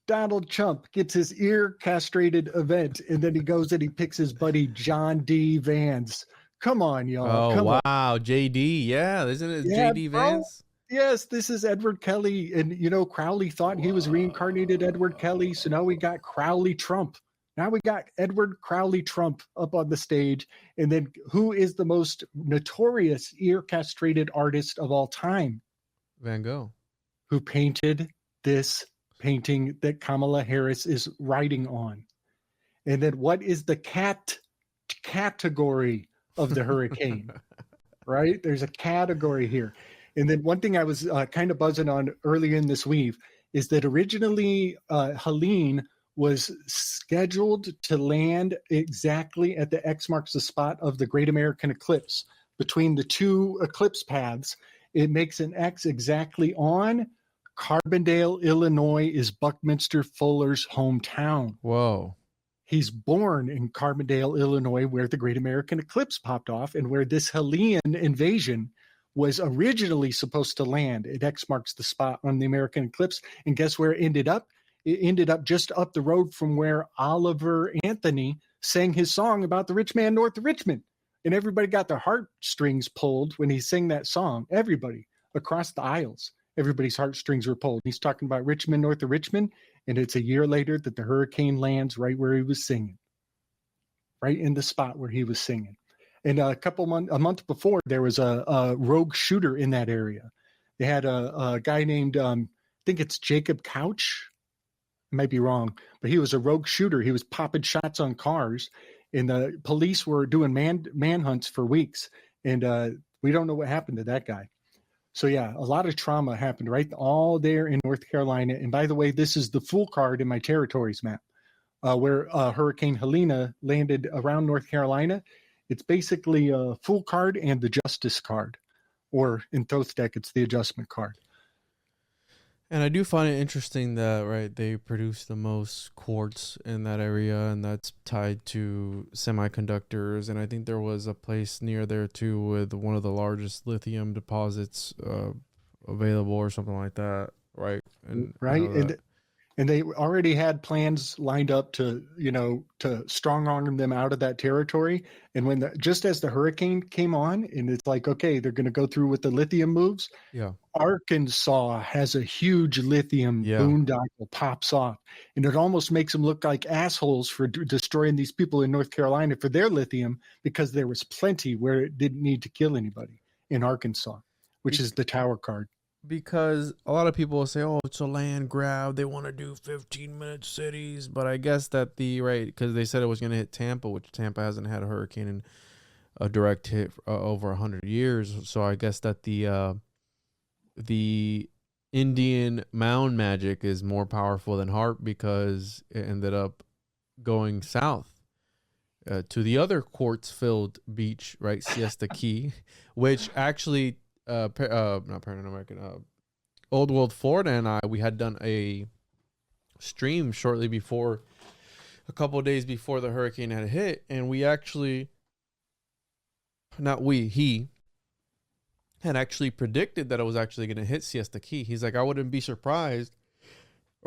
Donald Trump gets his ear castrated event, and then he goes and he picks his buddy John D. Vance. Come on, y'all. Oh, wow. JD. Yeah. Isn't it JD Vance? Yes, this is Edward Kelly. And, you know, Crowley thought he was reincarnated Edward Kelly. So now we got Crowley Trump. Now we got Edward Crowley Trump up on the stage. And then who is the most notorious ear castrated artist of all time? Van Gogh. Who painted this painting that Kamala Harris is writing on. And then what is the category of the hurricane? Right? There's a category here. And then one thing I was kind of buzzing on earlier in this weave is that originally Helene was scheduled to land exactly at the X marks the spot of the Great American Eclipse. Between the two eclipse paths, it makes an X exactly on Carbondale, Illinois is Buckminster Fuller's hometown. Whoa. He's born in Carbondale, Illinois, where the Great American Eclipse popped off and where this Hellion invasion was originally supposed to land. It X marks the spot on the American Eclipse. And guess where it ended up? It ended up just up the road from where Oliver Anthony sang his song about the rich man north of Richmond. And everybody got their heartstrings pulled when he sang that song. Everybody across the aisles, everybody's heartstrings were pulled. He's talking about Richmond north of Richmond. And it's a year later that the hurricane lands right where he was singing, right in the spot where he was singing. And a month before, there was a rogue shooter in that area. They had a guy named, I think it's Jacob Couch. I might be wrong, but he was a rogue shooter. He was popping shots on cars, and the police were doing manhunts for weeks. And we don't know what happened to that guy. So yeah, a lot of trauma happened right all there in North Carolina. And by the way, this is the full card in my territories map, where Hurricane Helena landed around North Carolina. It's basically a full card and the justice card, or in Thoth deck, it's the adjustment card. And I do find it interesting that, right, they produce the most quartz in that area, and that's tied to semiconductors. And I think there was a place near there too with one of the largest lithium deposits available or something like that, right? And right. And they already had plans lined up to strong arm them out of that territory. And when just as the hurricane came on, and it's like, okay, they're going to go through with the lithium moves. Yeah. Arkansas has a huge lithium boondoggle pops off, and it almost makes them look like assholes for destroying these people in North Carolina for their lithium, because there was plenty where it didn't need to kill anybody in Arkansas, which is the tower card. Because a lot of people will say, oh, it's a land grab. They want to do 15-minute cities. But I guess that because they said it was going to hit Tampa, which Tampa hasn't had a hurricane in a direct hit over 100 years. So I guess that the Indian mound magic is more powerful than Harp, because it ended up going south to the other quartz-filled beach, right, Siesta Key, which actually... not Paranoid American, Old World Florida and we had done a stream shortly before, a couple of days before the hurricane had hit, and he had actually predicted that it was actually going to hit Siesta Key. He's like, I wouldn't be surprised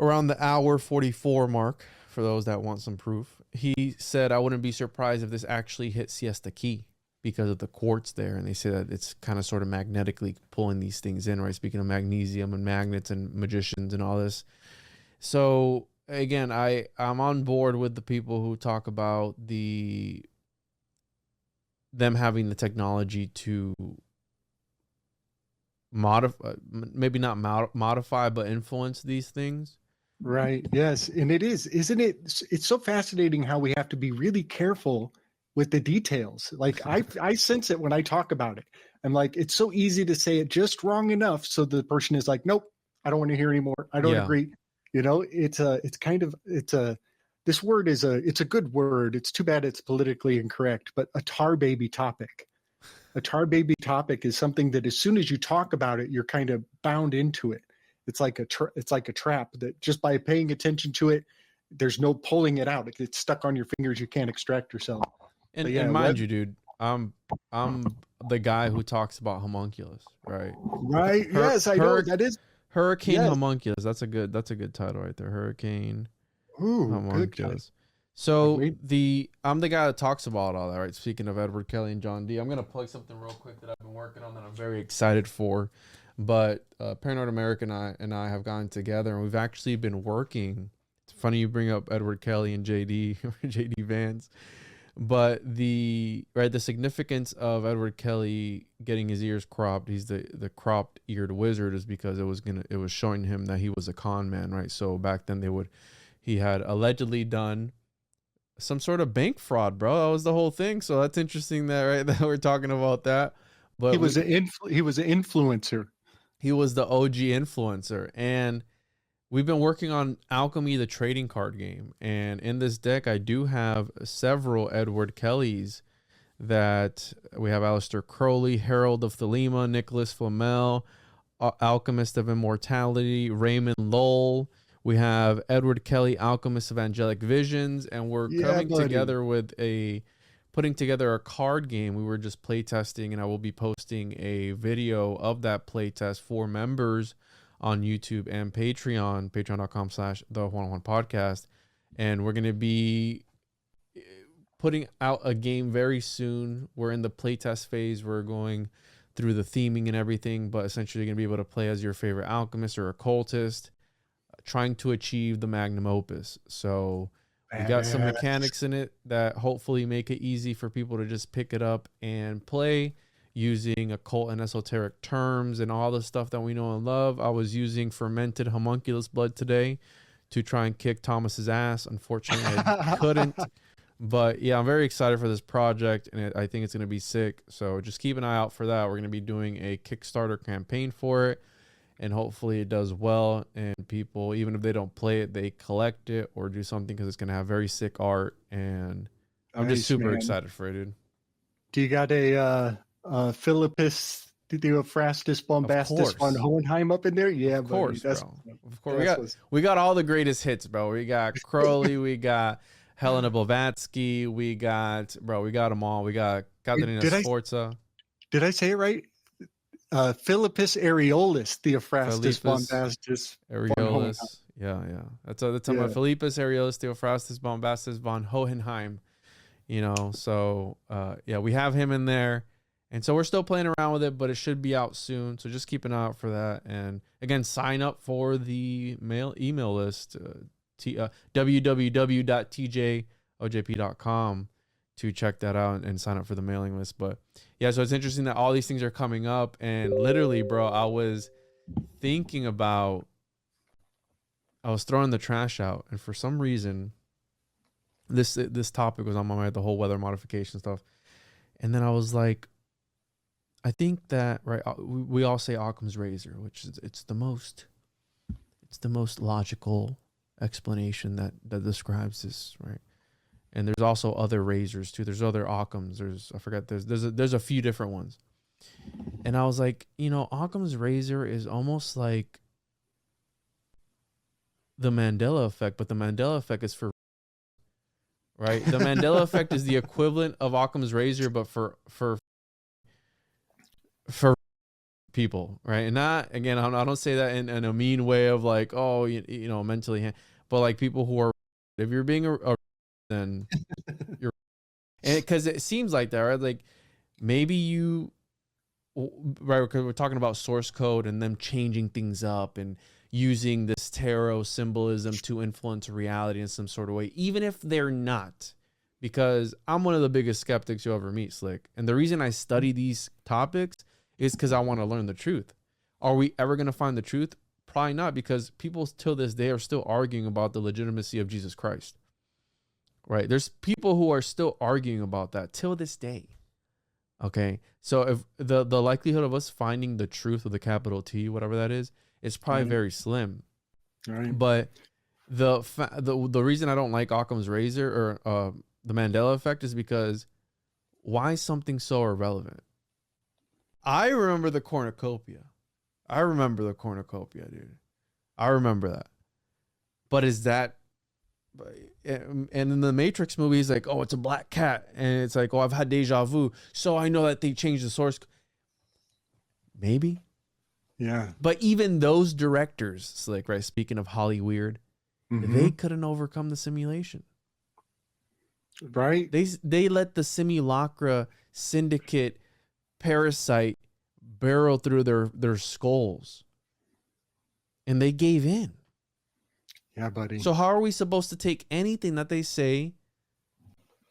around the hour 44 mark, for those that want some proof. He said, I wouldn't be surprised if this actually hit Siesta Key, because of the quartz there. And they say that it's kind of sort of magnetically pulling these things in, right? Speaking of magnesium and magnets and magicians and all this. So again, I'm on board with the people who talk about them having the technology to modify, maybe not modify, but influence these things. Right. Yes. And it is, isn't it? It's so fascinating how we have to be really careful with the details. Like I sense it when I talk about it. I'm like, it's so easy to say it just wrong enough so the person is like, nope, I don't want to hear anymore. I don't agree. It's a good word. It's too bad it's politically incorrect, but a tar baby topic. A tar baby topic is something that as soon as you talk about it, you're kind of bound into it. It's like a trap that just by paying attention to it, there's no pulling it out. It gets stuck on your fingers. You can't extract yourself. And mind you, dude, I'm the guy who talks about homunculus, right? Right. Yes, I know that is Hurricane Homunculus. That's a good title right there. Hurricane Homunculus. So I'm the guy that talks about all that, right? Speaking of Edward Kelly and John D, I'm gonna plug something real quick that I've been working on that I'm very excited for. But Paranoid American and I have gotten together, and we've actually been working. It's funny you bring up Edward Kelly and JD Vance. But the significance of Edward Kelly getting his ears cropped, he's the cropped eared wizard, is because it was showing him that he was a con man, right? So back then he had allegedly done some sort of bank fraud, bro. That was the whole thing. So that's interesting that we're talking about that. But he was an influencer. He was the OG influencer, and we've been working on Alchemy, the trading card game. And in this deck, I do have several Edward Kellys that we have: Aleister Crowley, Herald of Thelema, Nicholas Flamel, Alchemist of Immortality, Raymond Lowell. We have Edward Kelly, Alchemist of Angelic Visions, and we're coming together with putting together a card game. We were just playtesting, and I will be posting a video of that playtest for members on YouTube and Patreon, patreon.com/the101podcast. And we're going to be putting out a game very soon. We're in the playtest phase. We're going through the theming and everything, but essentially you're going to be able to play as your favorite alchemist or occultist, trying to achieve the magnum opus. So we got some mechanics in it that hopefully make it easy for people to just pick it up and play, using occult and esoteric terms and all the stuff that we know and love. I was using fermented homunculus blood today to try and kick Thomas's ass. Unfortunately, I couldn't. But yeah, I'm very excited for this project, and I think it's going to be sick. So just keep an eye out for that. We're going to be doing a Kickstarter campaign for it, and hopefully it does well. And people, even if they don't play it, they collect it or do something, because it's going to have very sick art. And I'm just super excited for it, dude. Do you got a Philippus Theophrastus Bombastus von Hohenheim up in there? Yeah, of course, bro. Of course, we got all the greatest hits, bro. We got Crowley, we got Helena Blavatsky, we got them all. We got Caterina Sforza. Did I say it right? Philippus Areolus Theophrastus Bombastus Areolus. Yeah. That's my Philippus Areolus Theophrastus Bombastus von Hohenheim. So yeah, we have him in there. And so we're still playing around with it, but it should be out soon. So just keep an eye out for that. And again, sign up for the email list, www.tjojp.com to check that out and sign up for the mailing list. But yeah, so it's interesting that all these things are coming up. And literally, bro, I was thinking about, I was throwing the trash out, and for some reason, this topic was on my mind, the whole weather modification stuff. And then I was like, I think that, right, we all say Occam's razor, which is it's the most logical explanation that describes this, right? And there's also other razors too. There's other Occams. There's a few different ones. And I was like, Occam's razor is almost like the Mandela effect, but the Mandela effect is for, right? The Mandela effect is the equivalent of Occam's razor, but for people, right? And not, again, I don't say that in a mean way of like, oh, mentally, but like people who are, if you're being a then you're, and because it seems like that, right? Like maybe you, right? Because we're talking about source code and them changing things up and using this tarot symbolism to influence reality in some sort of way, even if they're not. Because I'm one of the biggest skeptics you'll ever meet, Slick. And the reason I study these topics is because I want to learn the truth. Are we ever going to find the truth? Probably not, because people till this day are still arguing about the legitimacy of Jesus Christ. Right? There's people who are still arguing about that till this day. Okay? So if the likelihood of us finding the truth with a capital T, whatever that is probably very slim. Right. But the reason I don't like Occam's razor or the Mandela effect is because why something so irrelevant? I remember the cornucopia. Dude. I remember that. But is that, and in the Matrix movie, he's like, oh, it's a black cat. And it's like, oh, I've had deja vu. So I know that they changed the source. Maybe. Yeah. But even those directors, Slick, right? Speaking of Hollyweird, they couldn't overcome the simulation. Right. They let the simulacra syndicate parasite barrel through their skulls. And they gave in. Yeah, buddy. So how are we supposed to take anything that they say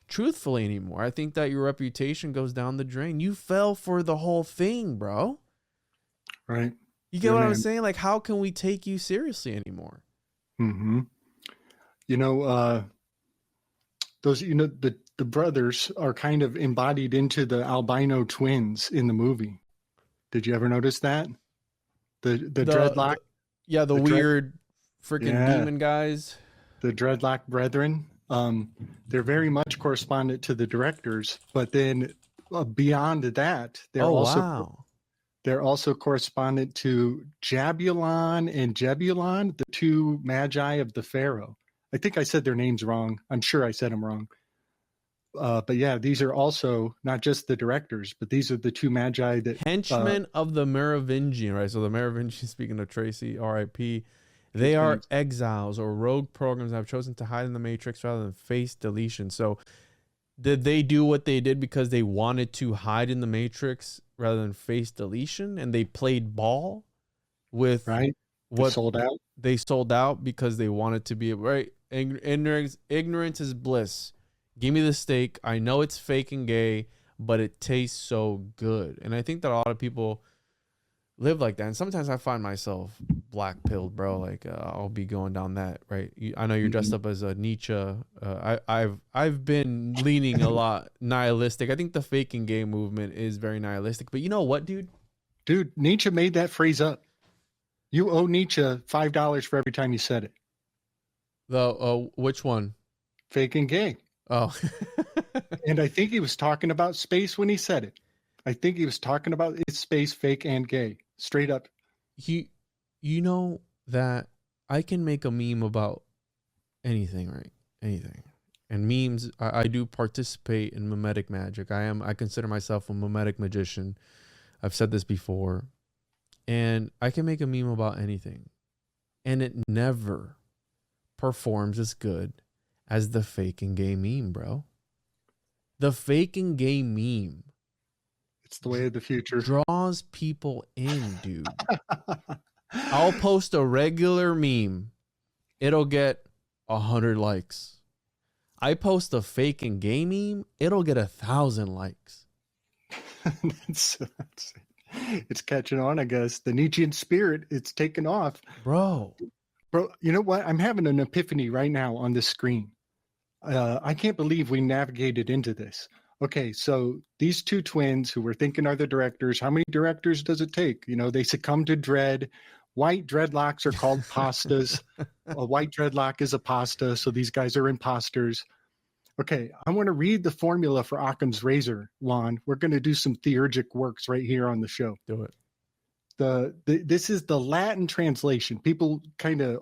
truthfully anymore? I think that your reputation goes down the drain. You fell for the whole thing, bro. Right. You get what I'm saying? Like, how can we take you seriously anymore? Mm-hmm. Those, the brothers are kind of embodied into the albino twins in the movie. Did you ever notice that? The dreadlock? The weird freaking demon guys. The Dreadlock Brethren. They're very much correspondent to the directors, but then beyond that, they're also correspondent to Jabulon and Jebulon, the two magi of the Pharaoh. I think I said their names wrong. I'm sure I said them wrong. But yeah, these are also not just the directors, but these are the two magi that henchmen of the Merovingian, right? So the Merovingian, speaking of Tracy, R.I.P., they are exiles or rogue programs that have chosen to hide in the Matrix rather than face deletion. So did they do what they did because they wanted to hide in the Matrix rather than face deletion? And they played ball with what sold out? They sold out because they wanted to be right. Ignorance is bliss. Give me the steak. I know it's fake and gay, but it tastes so good. And I think that a lot of people live like that. And sometimes I find myself black pilled, bro. Like I'll be going down that, right? I know you're dressed up as a Nietzsche. I've been leaning a lot nihilistic. I think the fake and gay movement is very nihilistic. But you know what, dude? Dude, Nietzsche made that phrase up. You owe Nietzsche $5 for every time you said it. The which one? Fake and gay. Oh. And I think he was talking about space when he said it. I think he was talking about it's space, fake and gay. Straight up. You know that I can make a meme about anything, right? Anything. And memes, I do participate in mimetic magic. I consider myself a mimetic magician. I've said this before. And I can make a meme about anything. And it never performs as good as the fake and gay meme, bro. The fake and gay meme. It's the way of the future. Draws people in, dude. I'll post a regular meme. It'll get 100 likes. I post a fake and gay meme. It'll get 1,000 likes. It's catching on, I guess. The Nietzschean spirit, it's taken off. Bro, you know what? I'm having an epiphany right now on this screen. I can't believe we navigated into this. Okay, so these two twins who we're thinking are the directors, how many directors does it take? You know, they succumb to dread. White dreadlocks are called pastas. A white dreadlock is a pasta, so these guys are imposters. Okay, I want to read the formula for Occam's razor, Juan. We're going to do some theurgic works right here on the show. Do it. This is the Latin translation. People kind of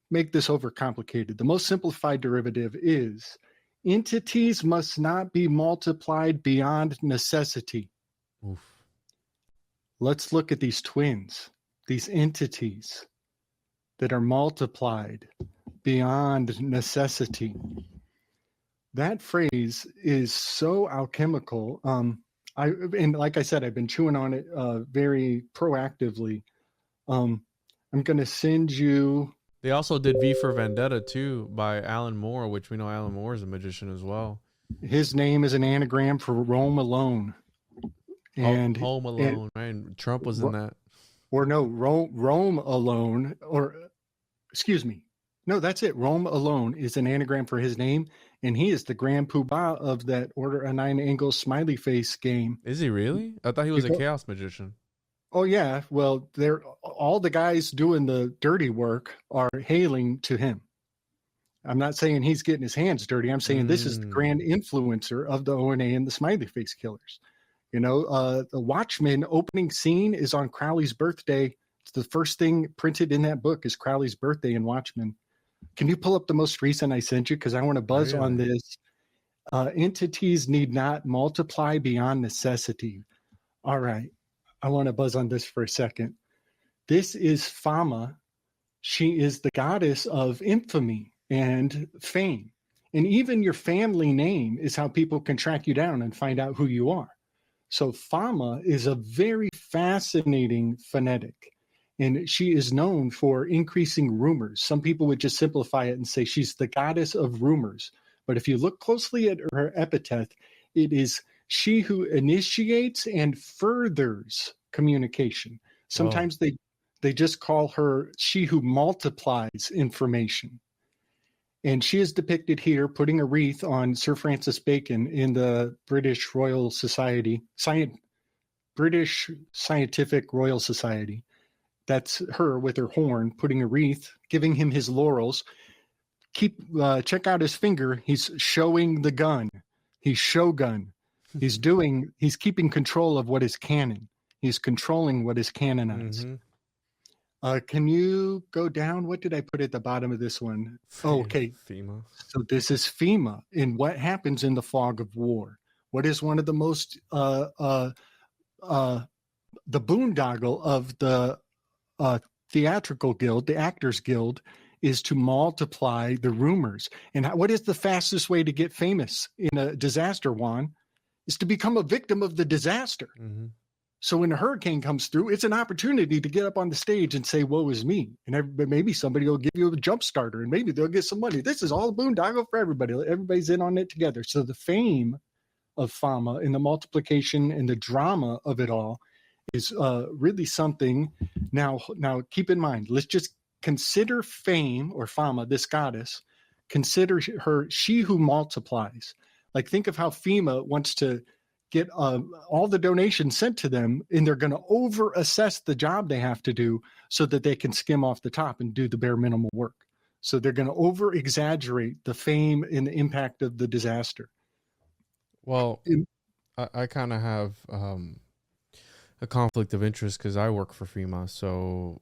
make this overcomplicated. The most simplified derivative is entities must not be multiplied beyond necessity. Oof. Let's look at these twins, these entities that are multiplied beyond necessity. That phrase is so alchemical. And like I said, I've been chewing on it very proactively. I'm going to send you. They also did V for Vendetta too by Alan Moore, which we know Alan Moore is a magician as well. His name is an anagram for Rome Alone. And Home Alone, right? And Trump was in that. Or no, Rome Alone, or excuse me. No, that's it. Rome Alone is an anagram for his name, and he is the grand poobah of that Order of Nine Angles smiley face game. Is he really? I thought he was a chaos magician. Oh yeah, well, they're all the guys doing the dirty work are hailing to him. I'm not saying he's getting his hands dirty. I'm saying this is the grand influencer of the ONA and the smiley face killers. You know, the Watchmen opening scene is on Crowley's birthday. It's the first thing printed in that book is Crowley's birthday in Watchmen. Can you pull up the most recent I sent you? Because I want to buzz on this. Entities need not multiply beyond necessity. All right. I want to buzz on this for a second. This is Fama. She is the goddess of infamy and fame. And even your family name is how people can track you down and find out who you are. So Fama is a very fascinating phonetic. And she is known for increasing rumors. Some people would just simplify it and say she's the goddess of rumors. But if you look closely at her epithet, it is she who initiates and furthers communication. Sometimes they just call her she who multiplies information. And she is depicted here putting a wreath on Sir Francis Bacon in the British Royal Society, British Scientific Royal Society. That's her with her horn, putting a wreath, giving him his laurels. Check out his finger. He's showing the gun. He's shogun. He's keeping control of what is canon. He's controlling what is canonized. Can you go down? What did I put at the bottom of this one? Oh, okay. FEMA. So this is FEMA and what happens in the fog of war. What is one of the most, the boondoggle of the theatrical guild, the Actors Guild, is to multiply the rumors. And what is the fastest way to get famous in a disaster, Juan? Is to become a victim of the disaster. So when a hurricane comes through, it's an opportunity to get up on the stage and say, woe is me. And maybe somebody will give you a jump starter and maybe they'll get some money. This is all boondoggle for everybody. Everybody's in on it together. So the fame of fama and the multiplication and the drama of it all is really something. Now keep in mind, let's just consider fame or fama, this goddess, consider her, she who multiplies. Like think of how FEMA wants to get all the donations sent to them, and they're going to over-assess the job they have to do so that they can skim off the top and do the bare minimum work. So they're going to over-exaggerate the fame and the impact of the disaster. Well, I kind of have a conflict of interest because I work for FEMA. So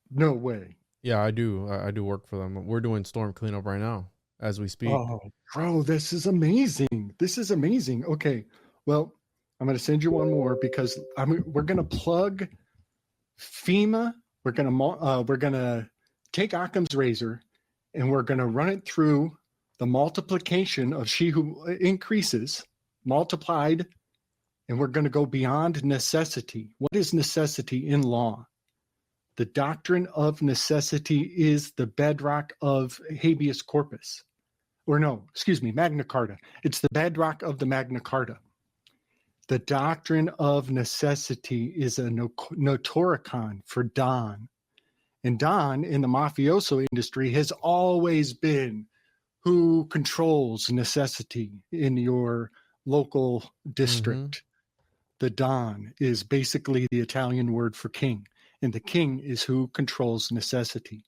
no way. Yeah, I do. I do work for them. We're doing storm cleanup right now as we speak. Oh, bro, this is amazing. This is amazing. Okay. Well, I'm going to send you one more because we're going to plug FEMA. We're going to take Occam's razor and we're going to run it through the multiplication of she who increases, multiplied, and we're going to go beyond necessity. What is necessity in law? The doctrine of necessity is the bedrock of habeas corpus. Magna Carta. It's the bedrock of the Magna Carta. The doctrine of necessity is a notoricon for Don. And Don in the mafioso industry has always been who controls necessity in your local district. The Don is basically the Italian word for king. And the king is who controls necessity.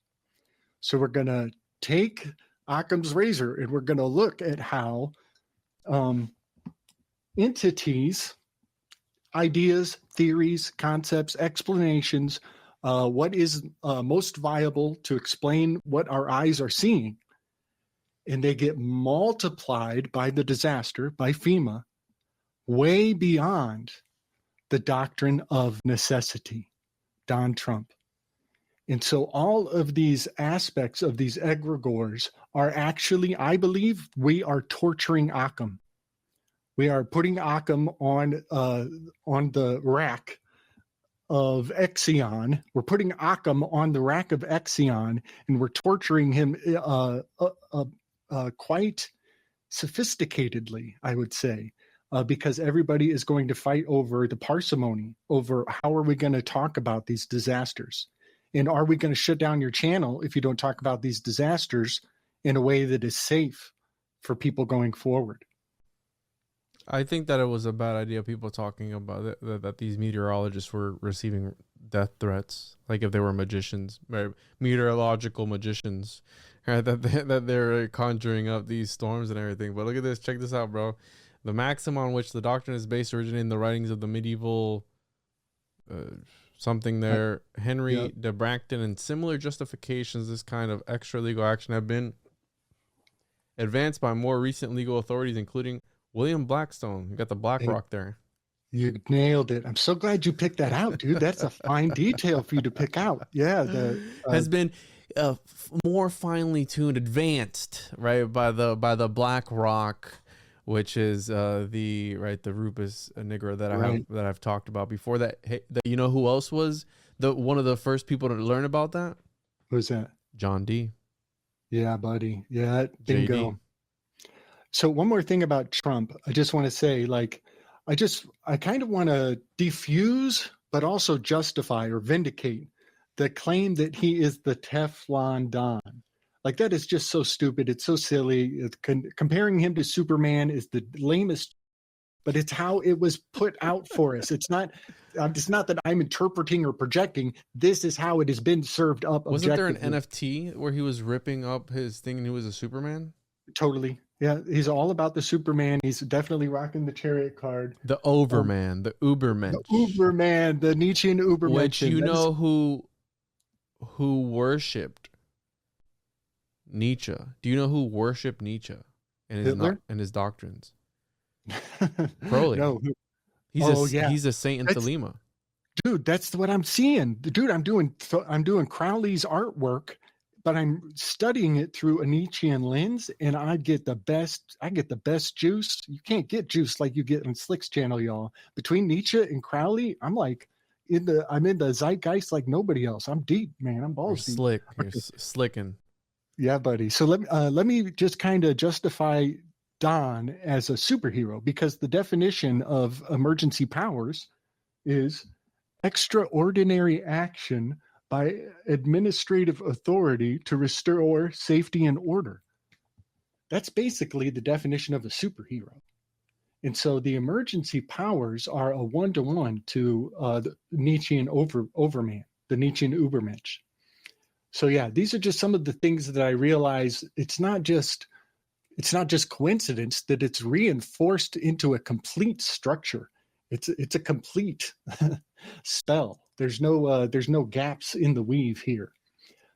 So we're going to take Occam's razor and we're going to look at how entities, ideas, theories, concepts, explanations, what is most viable to explain what our eyes are seeing. And they get multiplied by the disaster, by FEMA, way beyond the doctrine of necessity. Don Trump. And so all of these aspects of these egregores are actually, I believe, we are torturing Occam. We are putting Occam on the rack of Exion. We're putting Occam on the rack of Exion, and we're torturing him quite sophisticatedly, I would say. Because everybody is going to fight over the parsimony, over how are we going to talk about these disasters? And are we going to shut down your channel if you don't talk about these disasters in a way that is safe for people going forward? I think that it was a bad idea, people talking about it, that these meteorologists were receiving death threats, like if they were magicians, right? Meteorological magicians, right? That they're conjuring up these storms and everything. But look at this. Check this out, bro. The maxim on which the doctrine is based originated in the writings of the medieval something there, Henry de Bracton, and similar justifications. This kind of extra legal action have been advanced by more recent legal authorities, including William Blackstone. You got the Black Rock there. You nailed it. I'm so glad you picked that out, dude. That's a fine detail for you to pick out. Yeah, has been more finely tuned, advanced, right, by the Black Rock, which is the Rupus nigra that I've talked about before. That you know who else was one of the first people to learn about that? Who's that? John D. Yeah, buddy. Yeah, bingo. JD. So one more thing about Trump, I just want to say, I kind of want to defuse, but also justify or vindicate the claim that he is the Teflon Don. Like, that is just so stupid. It's so silly. Comparing him to Superman is the lamest but it's how it was put out for us. It's not that I'm interpreting or projecting. This is how it has been served up. Wasn't there an NFT where he was ripping up his thing and he was a Superman? Totally. Yeah, he's all about the Superman. He's definitely rocking the chariot card. The Overman, the Ubermensch. The Uberman, the Nietzschean Ubermensch. Which you know who worshipped Nietzsche? Do you know who worshipped Nietzsche and his doctrines? Crowley. No. He's a saint in Thelema. Dude, that's what I'm seeing. Dude, I'm doing Crowley's artwork, but I'm studying it through a Nietzschean lens, and I get the best juice. You can't get juice like you get on Slick's channel, y'all. Between Nietzsche and Crowley, I'm like I'm in the zeitgeist like nobody else. I'm deep, man. I'm balls deep. Slick. You're slicking. Yeah, buddy. So let me just kind of justify Don as a superhero, because the definition of emergency powers is extraordinary action by administrative authority to restore safety and order. That's basically the definition of a superhero. And so the emergency powers are a one-to-one to the Nietzschean Overman, the Nietzschean Ubermensch. So yeah, these are just some of the things that I realize it's not just coincidence that it's reinforced into a complete structure. It's a complete spell. There's no gaps in the weave here.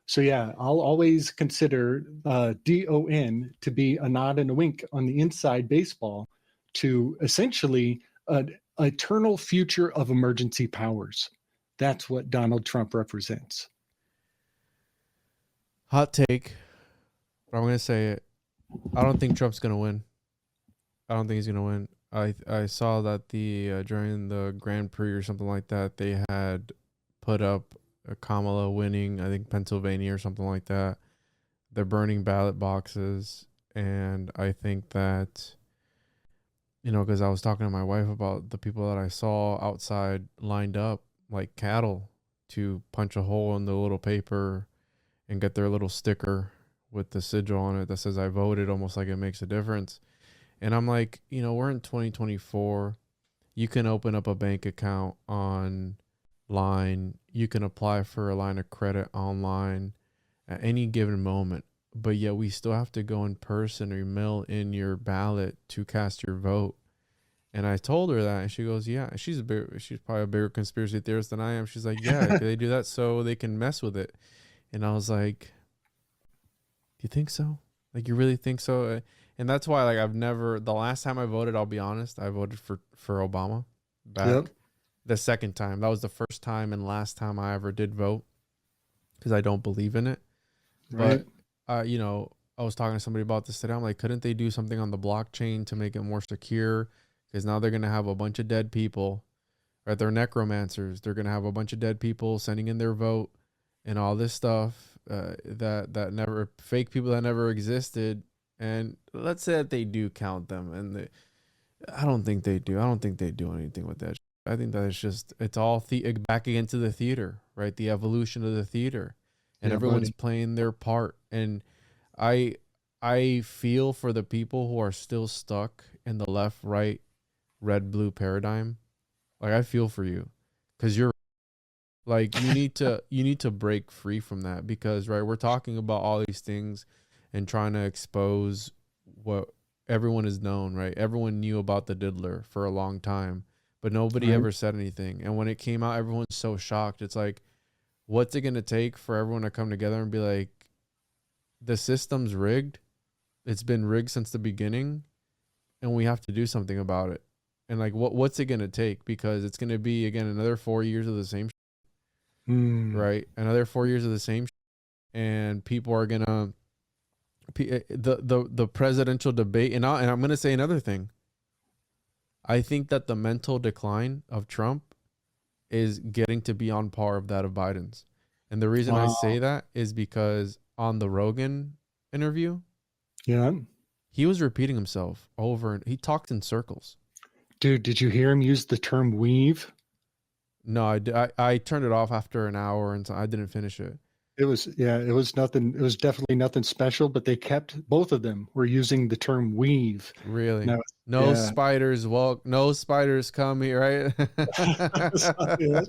So yeah, I'll always consider DON to be a nod and a wink on the inside baseball to essentially an eternal future of emergency powers. That's what Donald Trump represents. Hot take, but I'm going to say it. I don't think Trump's going to win. I don't think he's going to win. I saw that during the Grand Prix or something like that, they had put up Kamala winning, I think Pennsylvania or something like that. They're burning ballot boxes, and I think that, because I was talking to my wife about the people that I saw outside lined up like cattle to punch a hole in the little paper and get their little sticker with the sigil on it that says I voted, almost like it makes a difference. And I'm like, we're in 2024. You can open up a bank account online. You can apply for a line of credit online at any given moment. But yet we still have to go in person or mail in your ballot to cast your vote. And I told her that, and she goes, yeah. She's probably a bigger conspiracy theorist than I am. She's like, yeah, they do that so they can mess with it. And I was like, do you think so? Like, you really think so? And that's why, like, the last time I voted, I'll be honest, I voted for Obama back. Yep. The second time. That was the first time and last time I ever did vote, because I don't believe in it. Right. But, I was talking to somebody about this today. I'm like, couldn't they do something on the blockchain to make it more secure? Because now they're going to have a bunch of dead people, right? They're necromancers. They're going to have a bunch of dead people sending in their vote and all this stuff that never, fake people that never existed. And let's say that they do count them, and I don't think they do. I don't think they do anything with that. I think that it's all back into the theater, right? The evolution of the theater, and everyone's playing their part. And I feel for the people who are still stuck in the left, right, red, blue paradigm. Like, I feel for you, because you're like, you need to break free from that, because, right, we're talking about all these things and trying to expose what everyone has known, right? Everyone knew about the diddler for a long time, but nobody ever said anything. And when it came out, everyone's so shocked. It's like, what's it going to take for everyone to come together and be like, the system's rigged. It's been rigged since the beginning, and we have to do something about it. And like, what's it going to take? Because it's going to be, again, another 4 years of the same right? Another 4 years of the same and people are going to, the presidential debate, and I'm going to say another thing. I think that the mental decline of Trump is getting to be on par of that of Biden's. And the reason I say that is because on the Rogan interview, he was repeating himself over, and he talked in circles. Dude, did you hear him use the term weave? No, I turned it off after an hour, and so I didn't finish it. It was nothing. It was definitely nothing special. But they kept both of them were using the term weave. Really? Now, No yeah, spiders walk. No spiders come here, right? yeah,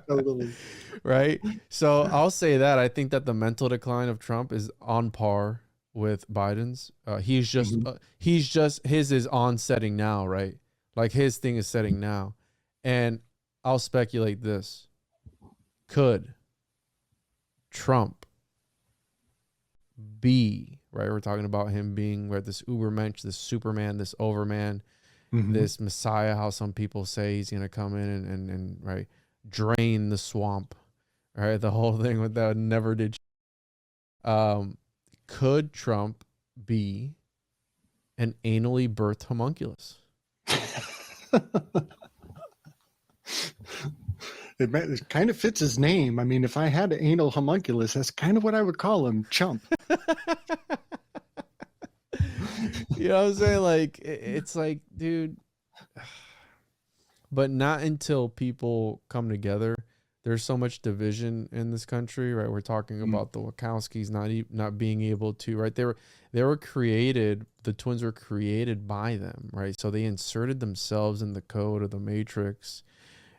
totally. Right. So I'll say that I think that the mental decline of Trump is on par with Biden's. Mhm. He's just his is on setting now, right? Like his thing is setting now, and I'll speculate this: could Trump be right? We're talking about him being right, this Ubermensch, this Superman, this Overman, Mhm. this Messiah. How some people say he's gonna come in and right drain the swamp, right? The whole thing with that never did. Um, could Trump be an anally birthed homunculus? It kind of fits his name. I mean, if I had an anal homunculus, that's kind of what I would call him, Chump. You know what I'm saying? Like, it's like, dude, but not until people come together. There's so much division in this country, right? We're talking about the Wachowskis not being able to, right? They were created, the twins were created by them, right? So they inserted themselves in the code of the Matrix,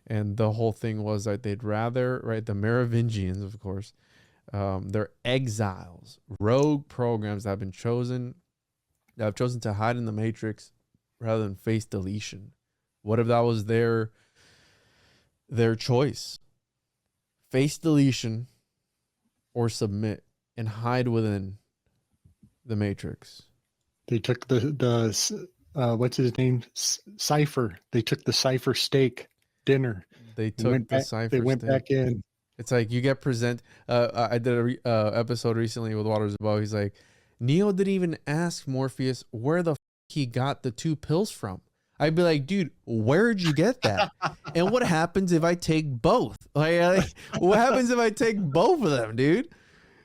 and the whole thing was that they'd rather, right? The Merovingians, of course, they're exiles, rogue programs that have chosen to hide in the Matrix rather than face deletion. What if that was their choice? Face deletion or submit and hide within the Matrix. They took the what's his name, Cipher. They took the Cipher steak dinner. They took the Cipher. They went back in. It's like you get I did a episode recently with Waters Above. He's like, Neo didn't even ask Morpheus where the he got the 2 pills from. I'd be like, dude, where'd you get that? And what happens if I take both? Like, what happens if I take both of them, dude?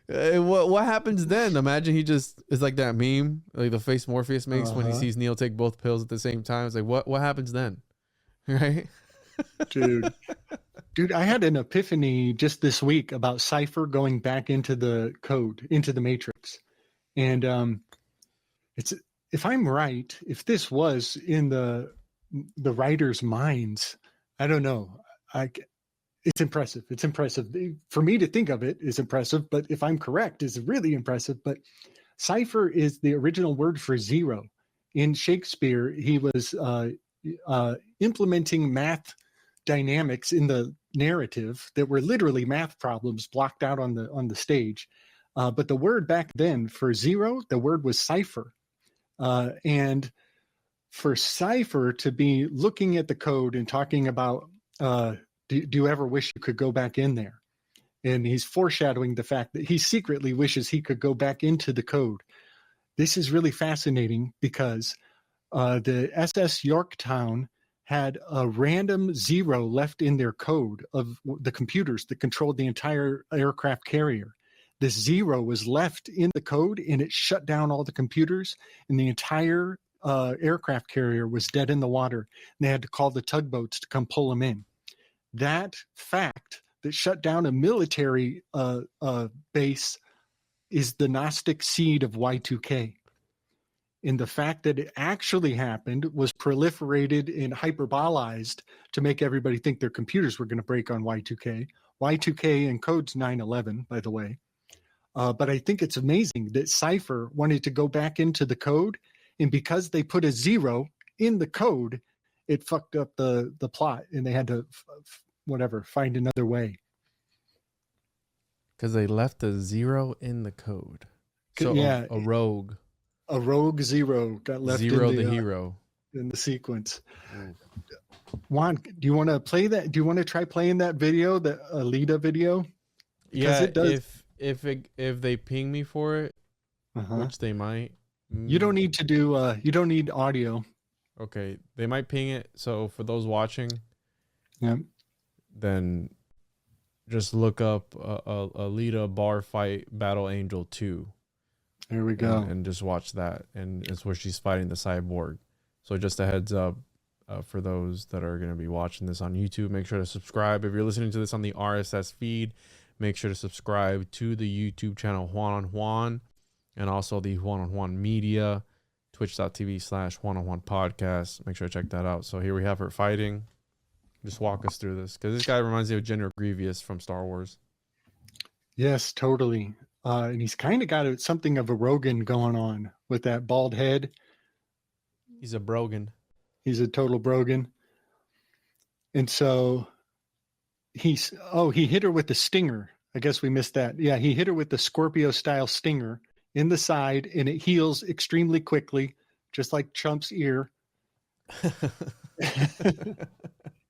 What happens then? Imagine he just is like that meme, like the face Morpheus makes when he sees Neo take both pills at the same time. It's like, what happens then? Right? Dude, I had an epiphany just this week about Cipher going back into the code, into the Matrix. And it's, if I'm right, if this was in the writers' minds, I don't know. It's impressive. It's impressive. For me to think of it is impressive, but if I'm correct, it's really impressive. But cipher is the original word for zero. In Shakespeare, he was implementing math dynamics in the narrative that were literally math problems blocked out on the stage. But the word back then for zero, the word was cipher. And for Cipher to be looking at the code and talking about, do you ever wish you could go back in there? And he's foreshadowing the fact that he secretly wishes he could go back into the code. This is really fascinating because the SS Yorktown had a random zero left in their code of the computers that controlled the entire aircraft carrier. This zero was left in the code and it shut down all the computers, and the entire aircraft carrier was dead in the water. And they had to call the tugboats to come pull them in. That fact that shut down a military base is the Gnostic seed of Y2K. And the fact that it actually happened was proliferated and hyperbolized to make everybody think their computers were going to break on Y2K. Y2K encodes 9/11, by the way. But I think it's amazing that Cipher wanted to go back into the code, and because they put a zero in the code, it fucked up the plot, and they had to find another way. Because they left a zero in the code. So yeah, a rogue. A rogue zero got left Zero in the hero in the sequence. Juan, do you want to play that? Do you want to try playing that video, the Alita video? Because it does. If they ping me for it, which they might. You don't need to do. You don't need audio. Okay, they might ping it. So for those watching, then just look up Alita bar fight Battle Angel 2. There we go. And just watch that. And it's where she's fighting the cyborg. So just a heads up for those that are going to be watching this on YouTube. Make sure to subscribe. If you're listening to this on the RSS feed, Make sure to subscribe to the YouTube channel Juan on Juan, and also the Juan on Juan Media, twitch.tv/Juan on Juan podcast. Make sure to check that out. So here we have her fighting. Just walk us through this, because this guy reminds me of General Grievous from Star Wars. Yes, totally. And he's kind of got something of a Rogan going on with that bald head. He's a Brogan. He's a total Brogan. And so he hit her with the stinger. I guess we missed that. Yeah, he hit her with the Scorpio-style stinger in the side, and it heals extremely quickly, just like Chump's ear.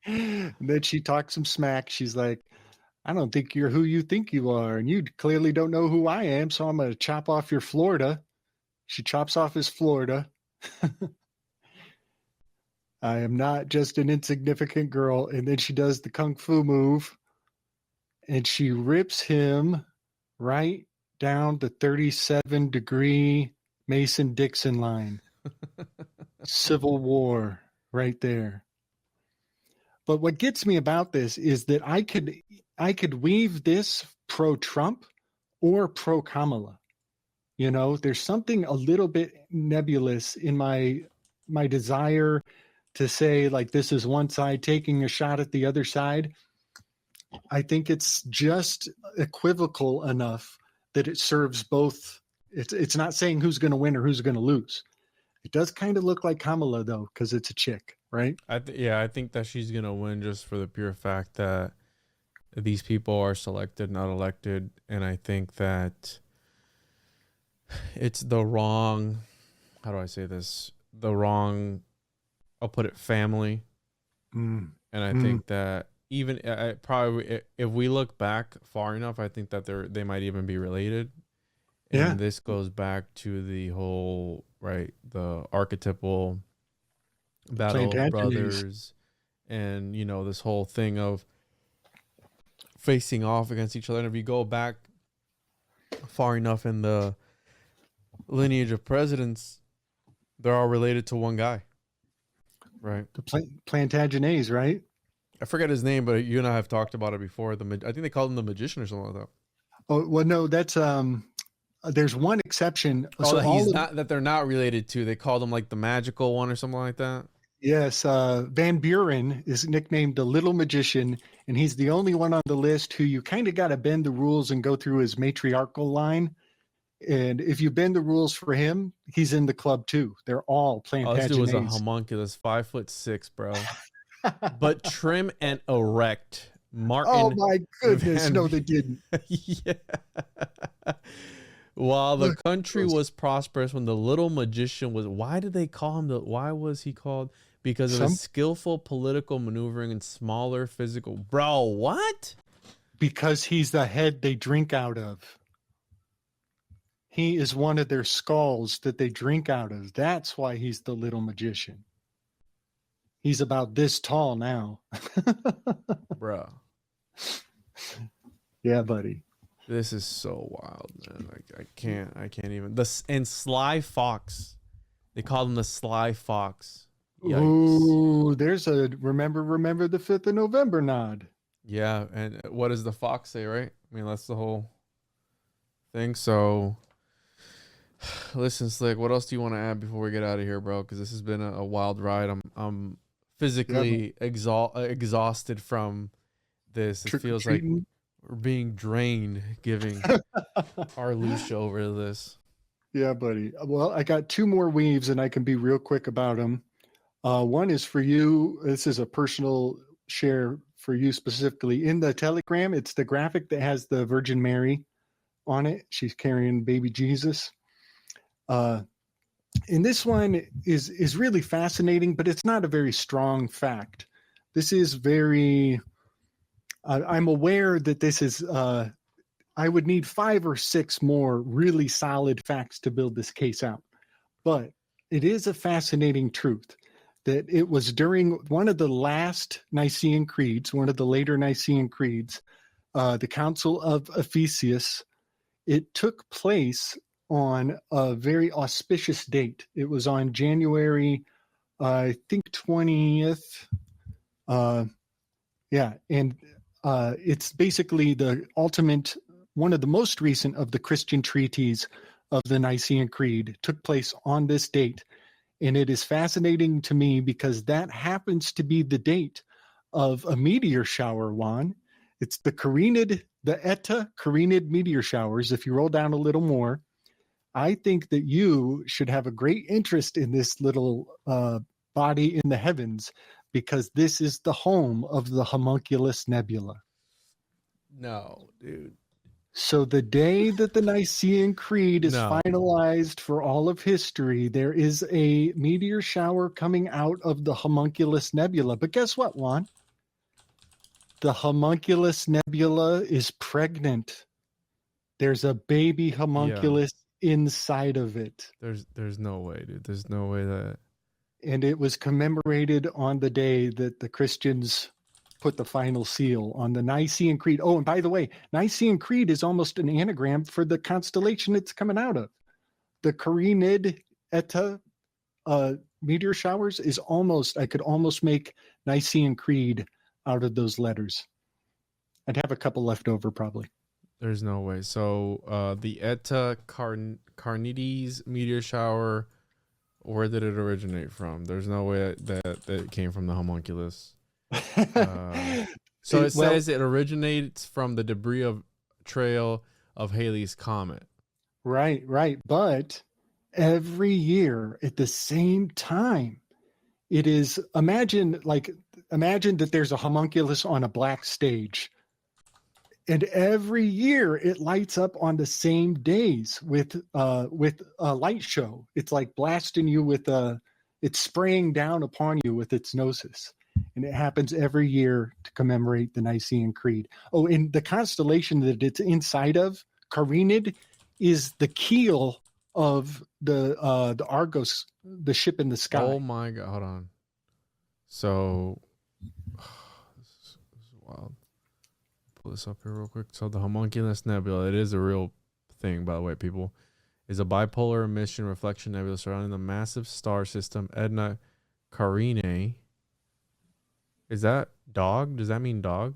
And then she talks some smack. She's like, I don't think you're who you think you are, and you clearly don't know who I am, so I'm going to chop off your Florida. She chops off his Florida. I am not just an insignificant girl. And then she does the kung fu move, and she rips him right down the 37-degree Mason-Dixon line. Civil War right there. But what gets me about this is that I could weave this pro-Trump or pro-Kamala. You know, there's something a little bit nebulous in my desire to say, like, this is one side taking a shot at the other side. I think it's just equivocal enough that it serves both. It's not saying who's going to win or who's going to lose. It does kind of look like Kamala, though, because it's a chick, right? I think that she's going to win just for the pure fact that these people are selected, not elected. And I think that it's the wrong, how do I say this? The wrong, I'll put it, family. And I think that even probably if we look back far enough, I think that they might even be related. And this goes back to the whole, right, the archetypal battle of brothers, and, you know, this whole thing of facing off against each other. And if you go back far enough in the lineage of presidents, they're all related to one guy, right? The Plantagenets, right? I forget his name, but you and I have talked about it before. I think they called him the Magician or something like that. Oh, well, no, that's there's one exception. That they're not related to. They called him like the magical one or something like that. Yes, Van Buren is nicknamed the Little Magician, and he's the only one on the list who you kind of got to bend the rules and go through his matriarchal line. And if you bend the rules for him, he's in the club too. They're all Plantagenets. This dude was a homunculus, 5'6", bro, but trim and erect. Martin. Oh my goodness! No, they didn't. Yeah. While the country was prosperous, when the Little Magician was, why did they call him why was he called? Because of his skillful political maneuvering and smaller physical. Bro, what? Because he's the head they drink out of. He is one of their skulls that they drink out of. That's why he's the Little Magician. He's about this tall now. Bro. Yeah, buddy. This is so wild, man. Like, I can't even. And Sly Fox. They call him the Sly Fox. Yikes. Ooh, there's a remember the 5th of November nod. Yeah, and what does the fox say, right? I mean, that's the whole thing. So, listen, Slick, what else do you want to add before we get out of here, bro? Because this has been a wild ride. I'm physically exhausted from this. It feels like we're being drained giving our Lucia over to this. Yeah, buddy. Well, I got 2 more weaves, and I can be real quick about them. One is for you. This is a personal share for you specifically. In the Telegram, it's the graphic that has the Virgin Mary on it. She's carrying baby Jesus. And this one is really fascinating, but it's not a very strong fact. This is very... I'm aware that this is, I would need 5 or 6 more really solid facts to build this case out. But it is a fascinating truth that it was during one of the last Nicene creeds, one of the later Nicene creeds, the Council of Ephesus. It took place on a very auspicious date. It was on January, I think 20th. And It's basically the ultimate, one of the most recent of the Christian treaties of the Nicene Creed. Took place on this date. And it is fascinating to me because that happens to be the date of a meteor shower, Juan. It's the Eta Carinid meteor showers. If you roll down a little more, I think that you should have a great interest in this little body in the heavens, because this is the home of the Homunculus Nebula. No, dude. So the day that the Nicene Creed is No. finalized for all of history, there is a meteor shower coming out of the Homunculus Nebula. But guess what, Juan? The Homunculus Nebula is pregnant. There's a baby homunculus inside of it. There's no way, dude. There's no way that. And it was commemorated on the day that the Christians put the final seal on the Nicene Creed. Oh, and by the way, Nicene Creed is almost an anagram for the constellation it's coming out of. The Carinid Eta meteor showers is almost, I could almost make Nicene Creed out of those letters. I'd have a couple left over probably. There's no way. So the Eta Carnides meteor shower, where did it originate from? There's no way that it came from the homunculus. So it says it originates from the debris trail of Halley's Comet. Right. But every year at the same time, it is, imagine that there's a homunculus on a black stage. And every year it lights up on the same days with a light show. It's like blasting you it's spraying down upon you with its gnosis. And it happens every year to commemorate the Nicene Creed. Oh, and the constellation that it's inside of, Carinid, is the keel of the Argos, the ship in the sky. Oh my God! Hold on. So this is wild. Pull this up here real quick. So the Homunculus Nebula, it is a real thing, by the way, people, is a bipolar emission reflection nebula surrounding the massive star system Edna Carinae. Is that dog? Does that mean dog?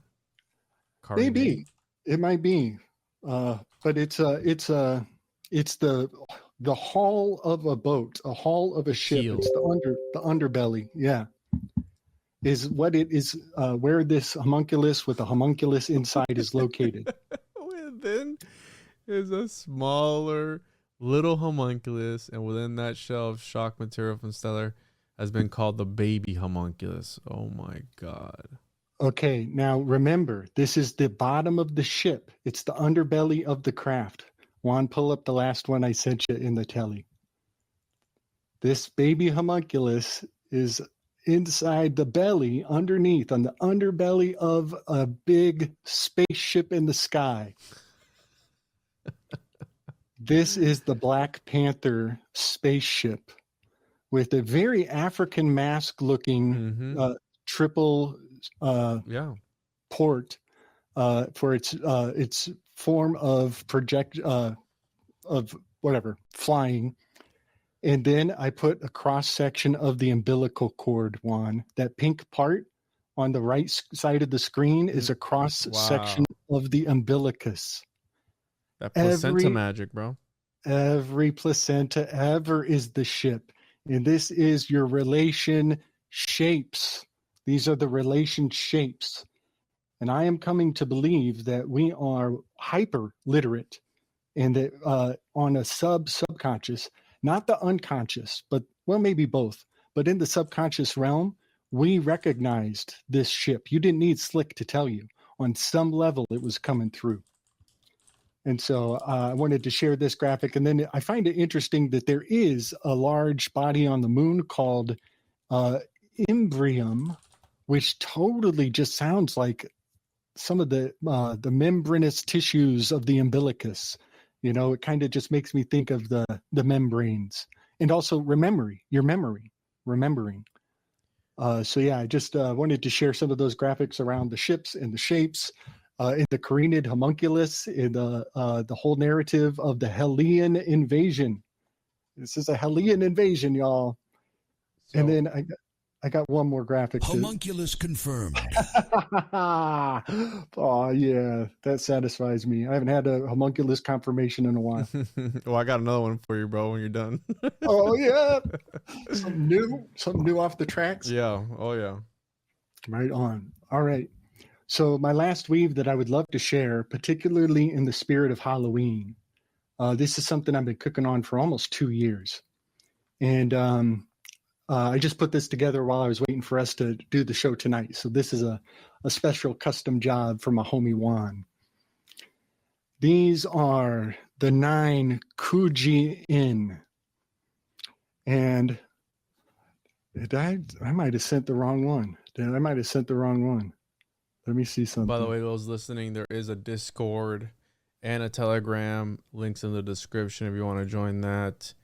Carinae? Maybe it might be, but it's the hull of a boat, a hull of a ship. Keel. It's the underbelly. Yeah. Is what it is, where this homunculus with a homunculus inside is located. Within is a smaller little homunculus, and within that shell of shock material from Stellar has been called the baby homunculus. Oh my God. Okay, now remember, this is the bottom of the ship. It's the underbelly of the craft. Juan, pull up the last one I sent you in the telly. This baby homunculus is inside the belly, underneath, on the underbelly of a big spaceship in the sky. This is the Black Panther spaceship with a very African mask-looking triple port for its form of flying. And then I put a cross section of the umbilical cord, Juan. That pink part on the right side of the screen is a cross section of the umbilicus. That placenta magic, bro. Every placenta ever is the ship. And this is your relation shapes. These are the relation shapes. And I am coming to believe that we are hyper literate and that on a subconscious, not the unconscious, but maybe both, but in the subconscious realm, we recognized this ship. You didn't need Slick to tell you. On some level, it was coming through. And so I wanted to share this graphic. And then I find it interesting that there is a large body on the moon called Imbrium, which totally just sounds like some of the membranous tissues of the umbilicus. You know, it kind of just makes me think of the membranes, and also remembering. So yeah, I just wanted to share some of those graphics around the ships and the shapes in the Carinid homunculus, in the whole narrative of the Hellean invasion. This is a Hellean invasion, y'all. So, and then I got one more graphic. Homunculus confirmed. Oh, yeah. That satisfies me. I haven't had a homunculus confirmation in a while. Well, I got another one for you, bro, when you're done. Oh, yeah. Something new off the tracks. Yeah. Oh, yeah. Right on. All right. So my last weave that I would love to share, particularly in the spirit of Halloween, this is something I've been cooking on for almost 2 years. And I just put this together while I was waiting for us to do the show tonight. So this is a special custom job for my homie Juan. These are the 9 Tragedian. And I might have sent the wrong one. I might have sent the wrong one. Let me see something. By the way, those listening, there is a Discord and a Telegram. Links in the description if you want to join that.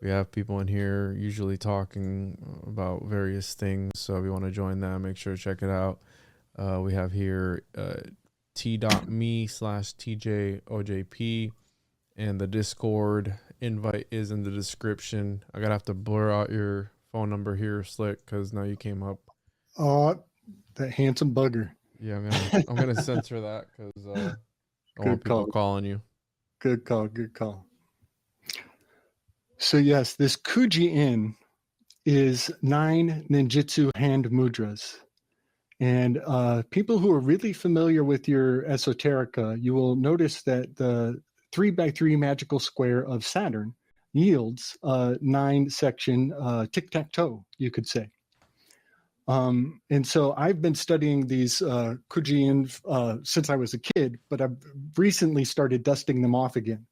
We have people in here usually talking about various things. So if you want to join that, make sure to check it out. We have here t.me/TJOJP, and the Discord invite is in the description. I gotta have to blur out your phone number here, Slick, because now you came up. Oh, that handsome bugger. Yeah, I'm gonna censor that because I don't want people calling you. Good call. Good call. So yes, this Kuji-in is 9 ninjutsu hand mudras. And people who are really familiar with your esoterica, you will notice that the 3x3 magical square of Saturn yields a 9-section tic-tac-toe, you could say. And so I've been studying these Kuji-in since I was a kid, but I've recently started dusting them off again.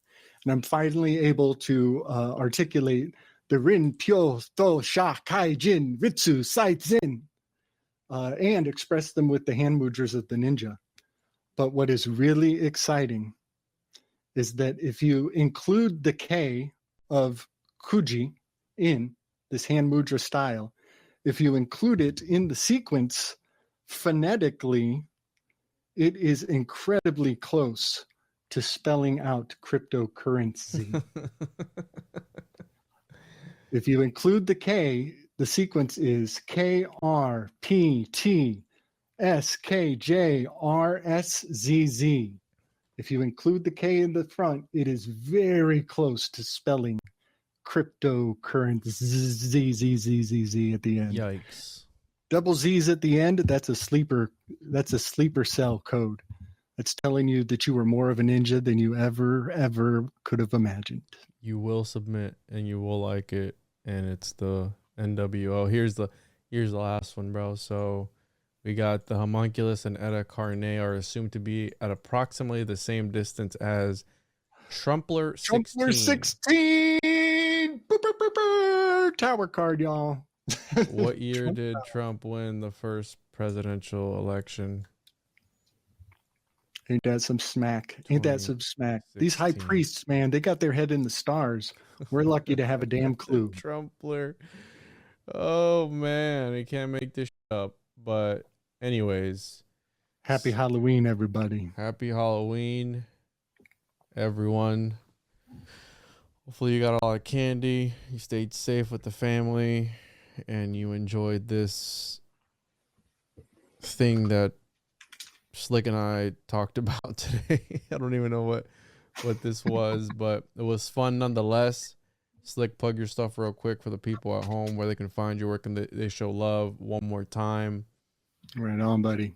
And I'm finally able to articulate the Rin Pyo To Sha Kai Jin Ritsu Sai Zin and express them with the hand mudras of the ninja. But what is really exciting is that if you include the K of Kuji in this hand mudra style, if you include it in the sequence phonetically, it is incredibly close to spelling out cryptocurrency. If you include the K, the sequence is KRPTSKJRSZZ. If you include the K in the front, it is very close to spelling cryptocurrency Z at the end. Yikes. Double Z's at the end, that's a sleeper cell code. It's telling you that you were more of a ninja than you ever could have imagined. You will submit and you will like it, and it's the NWO. Here's the last one, bro. So we got the homunculus and Eta Carne are assumed to be at approximately the same distance as Trumpler 16. Trumpler 16! Boop, boop, boop, boop. Tower card, y'all. What year did Trump win the first presidential election? Ain't that some smack? Ain't that some smack? These high priests, man, they got their head in the stars. We're lucky to have a damn clue. Trumpler. Oh, man. He can't make this up. But anyways. Happy Halloween, everybody. Happy Halloween, everyone. Hopefully you got a lot of candy. You stayed safe with the family. And you enjoyed this thing that Slick and I talked about today. I don't even know what this was, but it was fun nonetheless. Slick, plug your stuff real quick for the people at home where they can find your work and they show love one more time. Right on, buddy.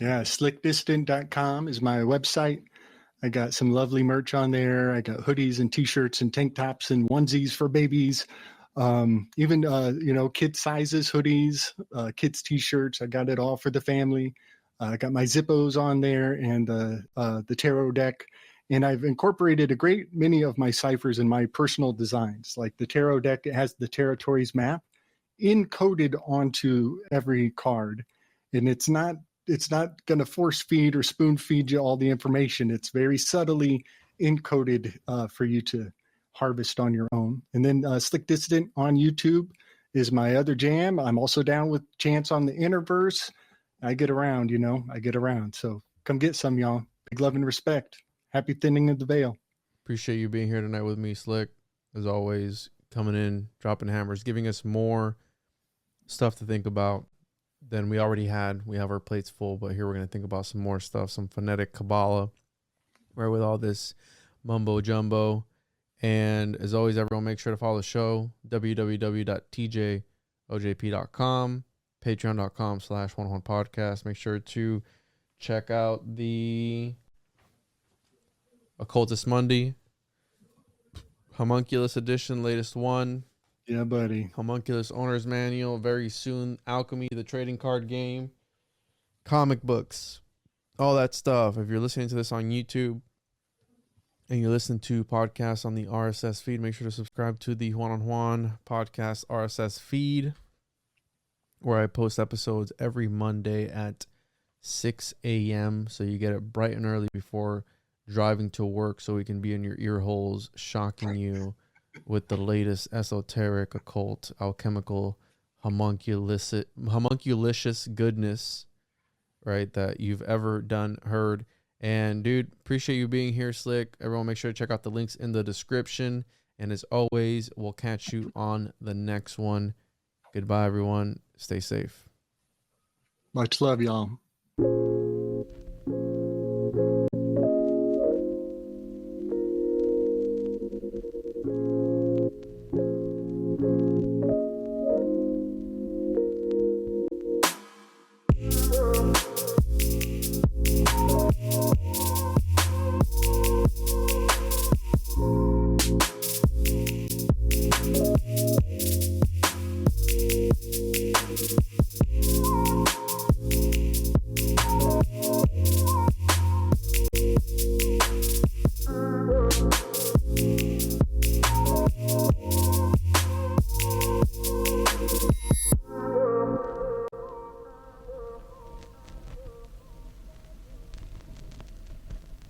Yeah, slickdistant.com is my website. I got some lovely merch on there. I got hoodies and t-shirts and tank tops and onesies for babies. Even kid sizes, hoodies, kids t-shirts. I got it all for the family. I got my Zippos on there and the tarot deck. And I've incorporated a great many of my ciphers in my personal designs. Like the tarot deck, it has the territories map encoded onto every card. And it's not going to force feed or spoon feed you all the information. It's very subtly encoded for you to harvest on your own. And then Slick Dissident on YouTube is my other jam. I'm also down with Chance on the Interverse. I get around. So come get some, y'all. Big love and respect. Happy thinning of the veil. Appreciate you being here tonight with me, Slick. As always, coming in, dropping hammers, giving us more stuff to think about than we already had. We have our plates full, but here we're going to think about some more stuff, some phonetic Kabbalah, right, with all this mumbo jumbo. And as always, everyone, make sure to follow the show, www.tjojp.com, patreon.com/101podcast. Make sure to check out the Occultist Monday, Homunculus edition, latest one. Yeah, buddy. Homunculus Owner's Manual, very soon. Alchemy, the trading card game, comic books, all that stuff. If you're listening to this on YouTube and you listen to podcasts on the RSS feed, make sure to subscribe to the Juan on Juan podcast RSS feed, where I post episodes every Monday at 6 a.m. So you get it bright and early before driving to work, so we can be in your ear holes, shocking you with the latest esoteric, occult, alchemical, homunculicious goodness, right, that you've ever heard. And dude, appreciate you being here, Slick. Everyone, make sure to check out the links in the description. And as always, we'll catch you on the next one. Goodbye, everyone. Stay safe. Much love, y'all.